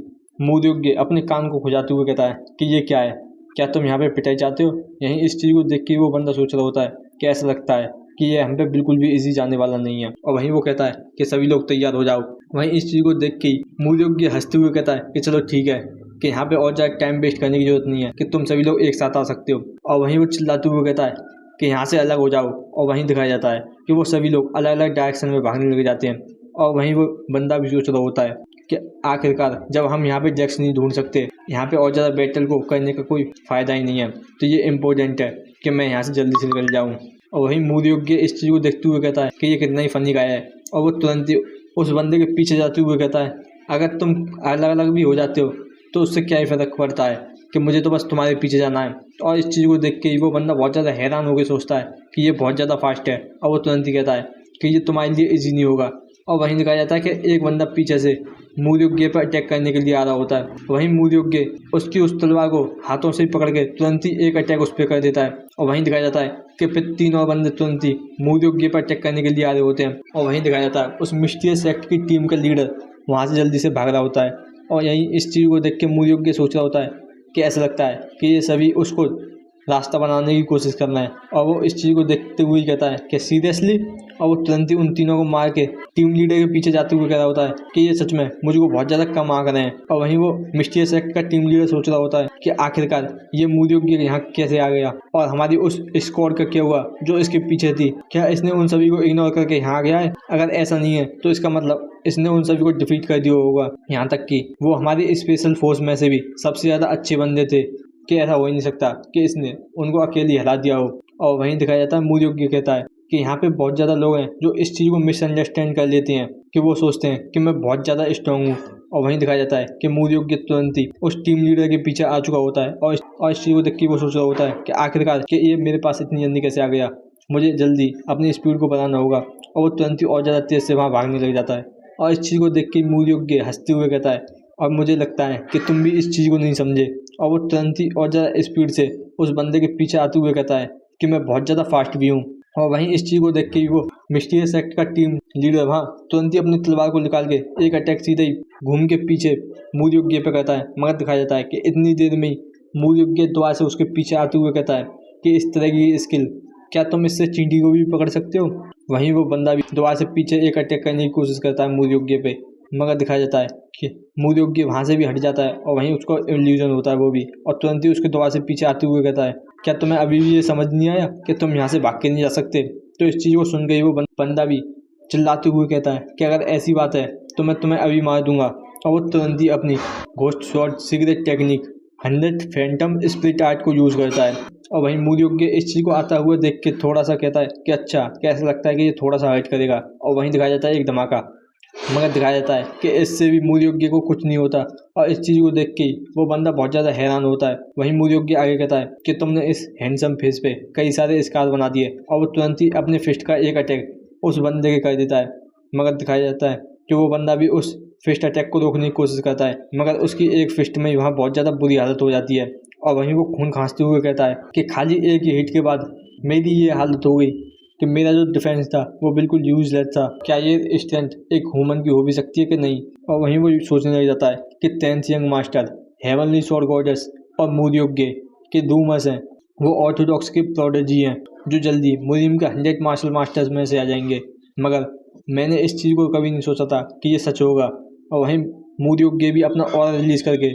मूड योग्य अपने कान को खुजाते हुए कहता है कि ये क्या है, क्या तुम यहाँ पे पिटाई चाहते हो? यहीं इस चीज़ को देख के वो बंदा सोच रहा होता है कि ऐसा लगता है कि ये हम पे बिल्कुल भी इजी जाने वाला नहीं है। और वहीं वो कहता है कि सभी लोग तैयार हो जाओ। वहीं इस चीज़ को देख के मूड योग्य हंसते हुए कहता है कि चलो ठीक है, कि यहाँ पे और ज़्यादा टाइम वेस्ट करने की जरूरत नहीं है, कि तुम सभी लोग एक साथ आ सकते हो। और वहीं वो चिल्लाते हुए कहता है कि यहाँ से अलग हो जाओ। और वहीं दिखाया जाता है कि वो सभी लोग अलग अलग डायरेक्शन में भागने लग जाते हैं। और वहीं वो बंदा भी सोच रहा होता है कि आखिरकार जब हम यहाँ पे जैक्स नहीं ढूंढ सकते, यहाँ पे और ज़्यादा बैटल को करने का कोई फ़ायदा ही नहीं है, तो ये इम्पोर्टेंट है कि मैं यहाँ से जल्दी से निकल जाऊँ। और वहीं मूड योग्य इस चीज़ को देखते हुए कहता है कि ये कितना ही फनी गाया है। और वो तुरंत ही उस बंदे के पीछे जाते हुए कहता है अगर तुम अलग अलग भी हो जाते हो तो उससे क्या ही फ़र्क पड़ता है, कि मुझे तो बस तुम्हारे पीछे जाना है। और इस चीज़ को देख के वो बंदा बहुत ज़्यादा हैरान होकर सोचता है कि ये बहुत ज़्यादा फास्ट है। और वो तुरंत ही कहता है कि ये तुम्हारे लिए ईजी नहीं होगा। और वहीं दिखाया जाता है कि एक बंदा पीछे से मूड योग्य पर अटैक करने के लिए आ रहा होता है। वहीं मूड योग्य उसकी उस तलवार को हाथों से पकड़ के तुरंत ही एक अटैक उस पर कर देता है। और वहीं दिखाया जाता है कि फिर 3 और बंदे तुरंत ही मूड योग्य पर अटैक करने के लिए आ रहे होते हैं। और वहीं दिखाया जाता है उस मिस्टीरियस सेक्ट की टीम का लीडर वहाँ से जल्दी से भाग रहा होता है। और यहीं इस चीज़ को देख के मूड योग्य सोच रहा होता है कि ऐसा लगता है कि ये सभी उसको रास्ता बनाने की कोशिश कर रहे हैं। और वो इस चीज़ को देखते हुए कहता है कि सीरियसली। और वो तुरंत ही उन तीनों को मार के टीम लीडर के पीछे जाते हुए कह रहा होता है कि ये सच में मुझको बहुत ज़्यादा कम आ रहे हैं। और वहीं वो मिस्टीरियस एक्ट का टीम लीडर सोच रहा होता है कि आखिरकार ये मूड योग्य यहाँ कैसे आ गया, और हमारी उस स्क्वाड का क्या हुआ जो इसके पीछे थी, क्या इसने उन सभी को इग्नोर करके यहाँ आ गया है? अगर ऐसा नहीं है तो इसका मतलब इसने उन सभी को डिफीट कर दिया होगा। यहाँ तक कि वो हमारी स्पेशल फोर्स में से भी सबसे ज़्यादा अच्छे बंदे थे, कि ऐसा हो ही नहीं सकता कि इसने उनको अकेले हरा दिया हो। और वहीं दिखाया जाता है मूड योग्य कहता है कि यहाँ पे बहुत ज़्यादा लोग हैं जो इस चीज़ को मिसअंडरस्टैंड कर लेते हैं, कि वो सोचते हैं कि मैं बहुत ज़्यादा स्ट्रांग हूँ। और वहीं दिखाया जाता है कि मूड योग्य तुरंत ही उस टीम लीडर के पीछे आ चुका होता है। और इस चीज़ को देख के वो सोच रहा होता है कि आखिरकार कि ये मेरे पास इतनी जल्दी कैसे आ गया, मुझे जल्दी अपनी स्पीड को बढ़ाना होगा। और वो तुरंत ही और ज़्यादा तेज़ से वहाँ भागने लग जाता है। और इस चीज़ को देख के मूड योग्य हंसते हुए कहता है और मुझे लगता है कि तुम भी इस चीज़ को नहीं समझे। और वो तुरंत ही और ज़्यादा स्पीड से उस बंदे के पीछे आते हुए कहता है कि मैं बहुत ज़्यादा फास्ट भी हूँ। और वहीं इस चीज़ को देख के वो मिस्टीरियस एक्ट का टीम लीडर वहाँ तुरंत ही अपनी तलवार को निकाल के एक अटैक सीधे ही घूम के पीछे मूड योग्य पे करता है। मगर दिखाया जाता है कि इतनी देर में ही मूड योग्य दोबारा से उसके पीछे आते हुए कहता है कि इस तरह की स्किल, क्या तुम इससे चींटी को भी पकड़ सकते हो? वहीं वो बंदा भी दोबारा से पीछे एक अटैक करने की कोशिश करता है मूड योग्य पे। मगर दिखाया जाता है कि मूर्योग्य वहाँ से भी हट जाता है और वहीं उसको इल्यूजन होता है वो भी, और तुरंत ही उसके दोबारा से पीछे आते हुए कहता है, क्या तुम्हें अभी भी ये समझ नहीं आया कि तुम यहाँ से भाग के नहीं जा सकते। तो इस चीज़ को सुन के वो बंदा भी चिल्लाते हुए कहता है कि अगर ऐसी बात है तो मैं तुम्हें अभी मार दूंगा। और वो तुरंत ही अपनी ghost shot secret technique 100 Phantom split art को यूज़ करता है। और वहीं मूर्योग्य इस चीज़ को आता हुआ देख के थोड़ा सा कहता है कि अच्छा, कैसा लगता है कि ये थोड़ा सा हर्ट करेगा। और वहीं दिखाया जाता है एक धमाका, मगर दिखाया जाता है कि इससे भी मूर्योग्य को कुछ नहीं होता। और इस चीज़ को देख के वो बंदा बहुत ज़्यादा हैरान होता है। वहीं मूर्योग्य आगे कहता है कि तुमने इस हैंडसम फेस पे कई सारे स्कार बना दिए, और वो तुरंत ही अपने फिस्ट का एक अटैक उस बंदे के कर देता है। मगर दिखाया जाता है कि वो बंदा भी उस फिस्ट अटैक को रोकने की कोशिश करता है, मगर उसकी एक फिस्ट में वहाँ बहुत ज़्यादा बुरी हालत हो जाती है। और वहीं वो खून खांसते हुए कहता है कि खाली एक ही हिट के बाद मेरी ये हालत हो गई कि मेरा जो डिफेंस था वो बिल्कुल यूजलेस था। क्या ये स्ट्रेंथ एक ह्यूमन की हो भी सकती है कि नहीं। और वहीं वो सोचने लग जाता है कि 10th young master, heavenly sword goddess और मूर्योग्य के डूमर्स हैं, वो ऑर्थोडॉक्स के प्रोडिजी हैं जो जल्दी मुरिम के 100 मार्शल मास्टर्स में से आ जाएंगे। मगर मैंने इस चीज़ को कभी नहीं सोचा था कि ये सच होगा। और वहीं मूर्योग्य भी अपना ऑरा रिलीज करके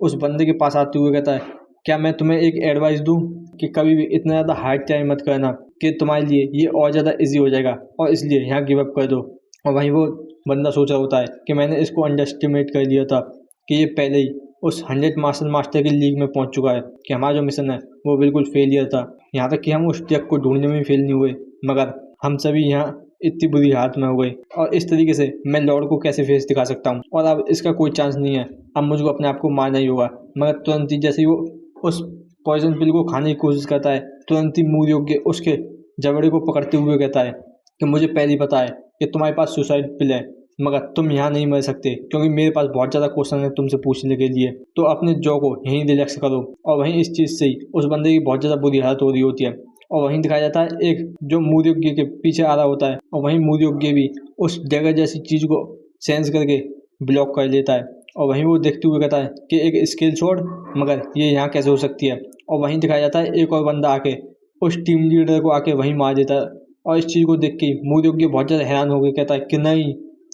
उस बंदे के पास आते हुए कहता है, क्या मैं तुम्हें एक एडवाइस दूं कि कभी भी इतना ज़्यादा हार्ड ट्राई मत करना कि तुम्हारे लिए ये और ज़्यादा इजी हो जाएगा, और इसलिए यहाँ गिव अप कर दो। और वहीं वो बंदा सोच रहा होता है कि मैंने इसको अंडर एस्टिमेट कर लिया था कि ये पहले ही उस 100 मार्शल मास्टर की लीग में पहुंच चुका है, कि हमारा जो मिशन है वो बिल्कुल फेलियर था। यहाँ तक कि हम उस ट्रक को ढूंढने में भी फेल नहीं हुए, मगर हम सभी यहाँ इतनी बुरी हालत में हो गई। और इस तरीके से मैं लॉर्ड को कैसे फेस दिखा सकता हूँ, और अब इसका कोई चांस नहीं है, अब मुझको अपने आप को मारना ही होगा। मगर तुरंत ही जैसे ही वो उस पॉइजन पिल को खाने की कोशिश करता है, तुरंत ही मूर्योग्य उसके जबड़े को पकड़ते हुए कहता है कि मुझे पहले ही पता है कि तुम्हारे पास सुसाइड पिल है, मगर तुम यहाँ नहीं मर सकते क्योंकि मेरे पास बहुत ज़्यादा क्वेश्चन है तुमसे पूछने के लिए। तो अपने जॉ को यहीं रिलैक्स करो। और वहीं इस चीज़ से ही उस बंदे की बहुत ज़्यादा बुरी हालत हो रही होती है। और वहीं दिखाया जाता है एक जो मूर्योग्य के पीछे आ रहा होता है, और वहीं मूर्योग्य भी उस डैगर जैसी चीज़ को सेंस करके ब्लॉक कर लेता है। और वहीं वो देखते हुए कहता है कि एक स्किल शॉट, मगर ये यहाँ कैसे हो सकती है। और वहीं दिखाया जाता है एक और बंदा आके उस टीम लीडर को आके वहीं मार देता है। और इस चीज़ को देख के मूर्योग्य बहुत ज़्यादा हैरान हो गया, कहता है कि नहीं,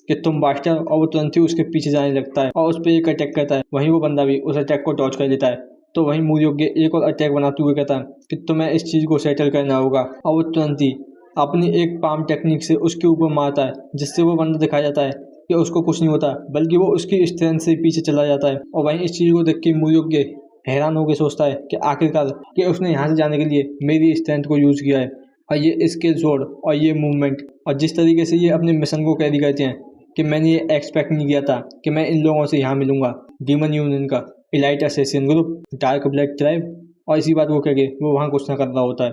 कि तुम बास्टर। और वो तुरंत ही उसके पीछे जाने लगता है और उस पर एक अटैक करता है। वहीं वो बंदा भी उस अटैक को डॉज कर लेता है। तो वहीं मूर्योग्य एक और अटैक बनाते हुए कहता है कि तुम्हें इस चीज़ को सेटल करना होगा। और वो तुरंत ही अपनी एक पाम टेक्निक से उसके ऊपर मारता है, जिससे वो बंदा दिखाया जाता है कि उसको कुछ नहीं होता, बल्कि वो उसकी स्ट्रेंथ से पीछे चला जाता है। और वहीं इस चीज़ को देख के मूर्योग्य हैरान होकर सोचता है कि आखिरकार कि उसने यहाँ से जाने के लिए मेरी स्ट्रेंथ को यूज़ किया है। और ये स्किल शॉट और ये मूवमेंट और जिस तरीके से ये अपने मिशन को कैरी करते हैं, कि मैंने ये एक्सपेक्ट नहीं किया था कि मैं इन लोगों से यहाँ मिलूंगा। डीमन यूनियन का elite assassin group, dark blood tribe. और इसी बात को करके वो वहाँ गुस्सा कर रहा होता है।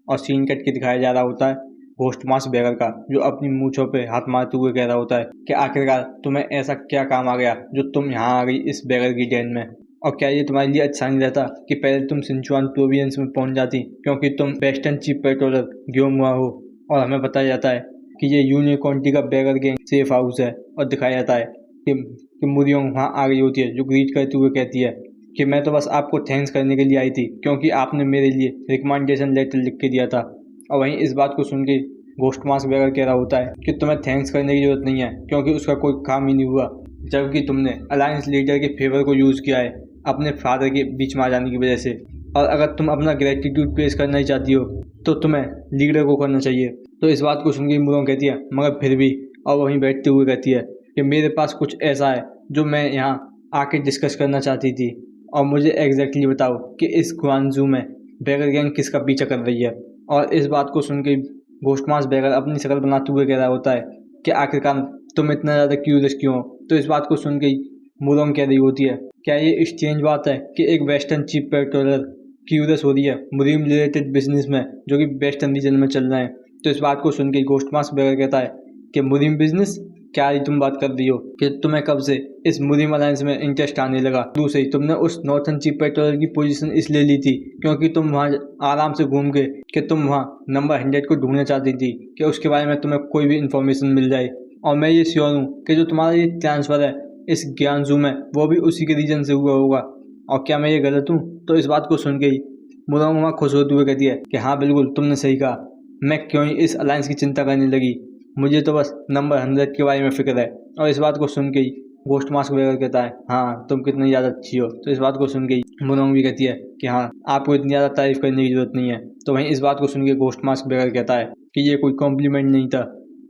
और सीन कट के दिखाया जा रहा होता है घोस्ट मास बैगर का, जो अपनी मूंछों पे हाथ मारते हुए कह रहा होता है कि आखिरकार तुम्हें ऐसा क्या काम आ गया जो तुम यहाँ आ गई इस बैगर की डेन में। और क्या ये तुम्हारे लिए अच्छा नहीं रहता कि पहले तुम सिंचुआन प्रोविंस में पहुंच जाती, क्योंकि तुम वेस्टर्न चीफ पेट्रोलर ग्योमुआ हो। और हमें बताया जाता है कि ये यूनियन काउंटी का बैगर गैंग सेफ हाउस है। और दिखाया जाता है कि मुरियोंग वहाँ आ गई होती है, जो ग्रीट करते हुए कहती है कि मैं तो बस आपको थैंक्स करने के लिए आई थी, क्योंकि आपने मेरे लिए रिकमेंडेशन लेटर लिख के दिया था। और वहीं इस बात को सुन के घोस्ट मास बैगर कह रहा होता है कि तुम्हें थैंक्स करने की जरूरत नहीं है, क्योंकि उसका कोई काम ही नहीं हुआ, जबकि तुमने अलायंस लीडर के फेवर को यूज़ किया है अपने फादर के बीच में आ जाने की वजह से। और अगर तुम अपना ग्रेटिट्यूड पेश करना ही चाहती हो तो तुम्हें लीडर को करना चाहिए। तो इस बात को सुन के मुरोंग कहती है मगर फिर भी, और वहीं बैठते हुए कहती है कि मेरे पास कुछ ऐसा है जो मैं यहाँ आके डिस्कस करना चाहती थी, और मुझे एग्जैक्टली बताओ कि इस ग्वांजू में बैगर गैंग किसका पीछा कर रही है। और इस बात को सुन के घोस्टमास बैगर अपनी शक्ल बनाते हुए कह रहा होता है कि आखिरकार तुम इतना ज़्यादा क्यूरियस क्यों हो। तो इस बात को सुन के मुरोंग कह रही होती है, क्या ये स्ट्रेंज बात है कि एक वेस्टर्न चीफ पेट्रोलर क्यूरियस हो रही है मुरीम रिलेटेड बिजनेस में, जो कि वेस्टर्न रीजन में चल रहा है। तो इस बात को सुन के घोस्टमास बैगर कहता है कि मुरीम बिजनेस, क्या ही तुम बात कर रही हो कि तुम्हें कब से इस मुरीम अलायंस में इंटरेस्ट आने लगा। दूसरे ही तुमने उस नॉर्थन चीफ पेट्रोलर की पोजीशन इसलिए ली थी क्योंकि तुम वहाँ आराम से घूम गए, कि तुम वहाँ नंबर 100 को ढूंढना चाहती थी कि उसके बारे में तुम्हें कोई भी इन्फॉर्मेशन मिल जाए। और मैं ये श्योर हूँ कि जो तुम्हारा ये ट्रांसफ़र है इस ज्ञानजू में, वो भी उसी के रीजन से हुआ होगा। और क्या मैं ये गलत हूँ। तो इस बात को सुन के ही मुरोंग खुश होते हुए कहती है कि हाँ बिल्कुल तुमने सही कहा, मैं क्यों ही इस अलायंस की चिंता करने लगी। मुझे तो बस नंबर 100 के बारे में फिक्र है। और इस बात को सुन के ही घोस्ट मास्क वगैरह कहता है, हाँ तुम कितनी ज़्यादा अच्छी हो। तो इस बात को सुन के ही मुनोंग भी कहती है कि हाँ आपको इतनी ज़्यादा तारीफ करने की जरूरत नहीं है। तो वहीं इस बात को सुन के घोस्ट मास्क वगैरह कहता है कि ये कोई कॉम्प्लीमेंट नहीं था।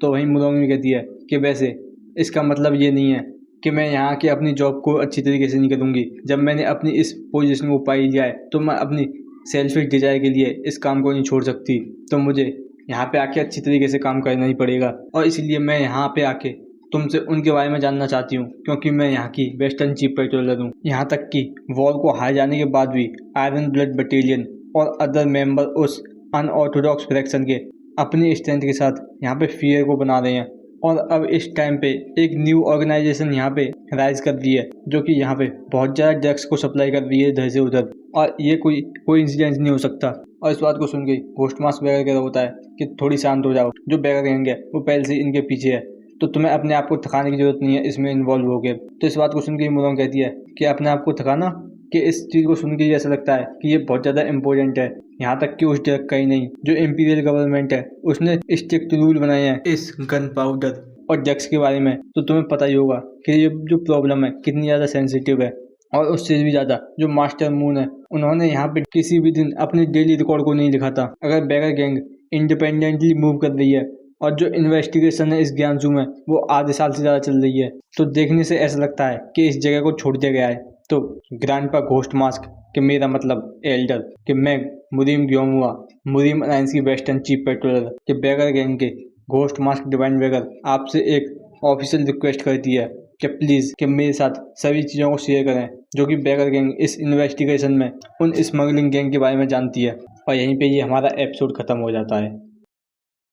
तो वहीं मुनोंग भी कहती है कि वैसे इसका मतलब ये नहीं है कि मैं यहाँ के अपनी जॉब को अच्छी तरीके से नहीं करूँगी। जब मैंने अपनी इस पोजीशन को पाई लिया है तो मैं अपनी सेल्फिश डिजायर के लिए इस काम को नहीं छोड़ सकती। तो मुझे यहाँ पे आके अच्छी तरीके से काम करना ही पड़ेगा। और इसलिए मैं यहाँ पे आके तुमसे उनके बारे में जानना चाहती हूँ, क्योंकि मैं यहाँ की वेस्टर्न चीफ पेट्रोलर हूँ। यहाँ तक कि वॉर को हार जाने के बाद भी आयरन ब्लड बटालियन और अदर मेंबर उस अनऑर्थोडॉक्स फ्रैक्शन के अपनी स्ट्रेंथ के साथ यहाँ पे फियर को बना रहे हैं। और अब इस टाइम पे एक न्यू ऑर्गेनाइजेशन यहाँ पे राइज कर रही है, जो कि यहाँ पे बहुत ज़्यादा ड्रग्स को सप्लाई कर रही है इधर से उधर। और ये कोई इंसिडेंस नहीं हो सकता। और इस बात को सुन के घोस्ट मास्क वगैरह कहता होता है कि थोड़ी शांत हो जाओ, जो बैगर गैंग है वो पहले से इनके पीछे है, तो तुम्हें अपने आप को थकाने की जरूरत नहीं है इसमें इन्वॉल्व हो गए। तो इस बात को सुन के मुनोंग कहती है कि अपने आप को थकाना, कि इस चीज़ को सुन के ऐसा लगता है कि ये बहुत ज़्यादा इंपॉर्टेंट है। यहाँ तक कि उस ड्रग का ही नहीं, जो इम्पीरियल गवर्नमेंट है उसने स्ट्रिक्ट रूल बनाए हैं इस गन पाउडर और ड्रग्स के बारे में। तो तुम्हें पता ही होगा कि ये जो प्रॉब्लम है कितनी ज़्यादा सेंसिटिव है। और उससे भी ज़्यादा जो मास्टर मून है, उन्होंने यहाँ पे किसी भी दिन अपने डेली रिकॉर्ड को नहीं लिखा था। अगर बैगर गैंग इंडिपेंडेंटली मूव कर रही है और जो इन्वेस्टिगेशन है इस ज्ञानसू में वो आधे साल से ज़्यादा चल रही है, तो देखने से ऐसा लगता है कि इस जगह को छोड़ दिया गया है। तो ग्रैंडपा घोस्ट मास्क कि मेरा मतलब एल्डर, कि मैं मुरीम ग्योंगुआ, मुरीम अलायंस की वेस्टर्न चीफ पेट्रोलर के बैगर गैंग के घोस्ट मास्क डिवाइन बैगर आपसे एक ऑफिशियल रिक्वेस्ट करती है कि प्लीज़ कि मेरे साथ सभी चीज़ों को शेयर करें जो कि बैगर गैंग इस इन्वेस्टिगेशन में उन स्मगलिंग गैंग के बारे में जानती है। और यहीं पे ये हमारा एपिसोड ख़त्म हो जाता है।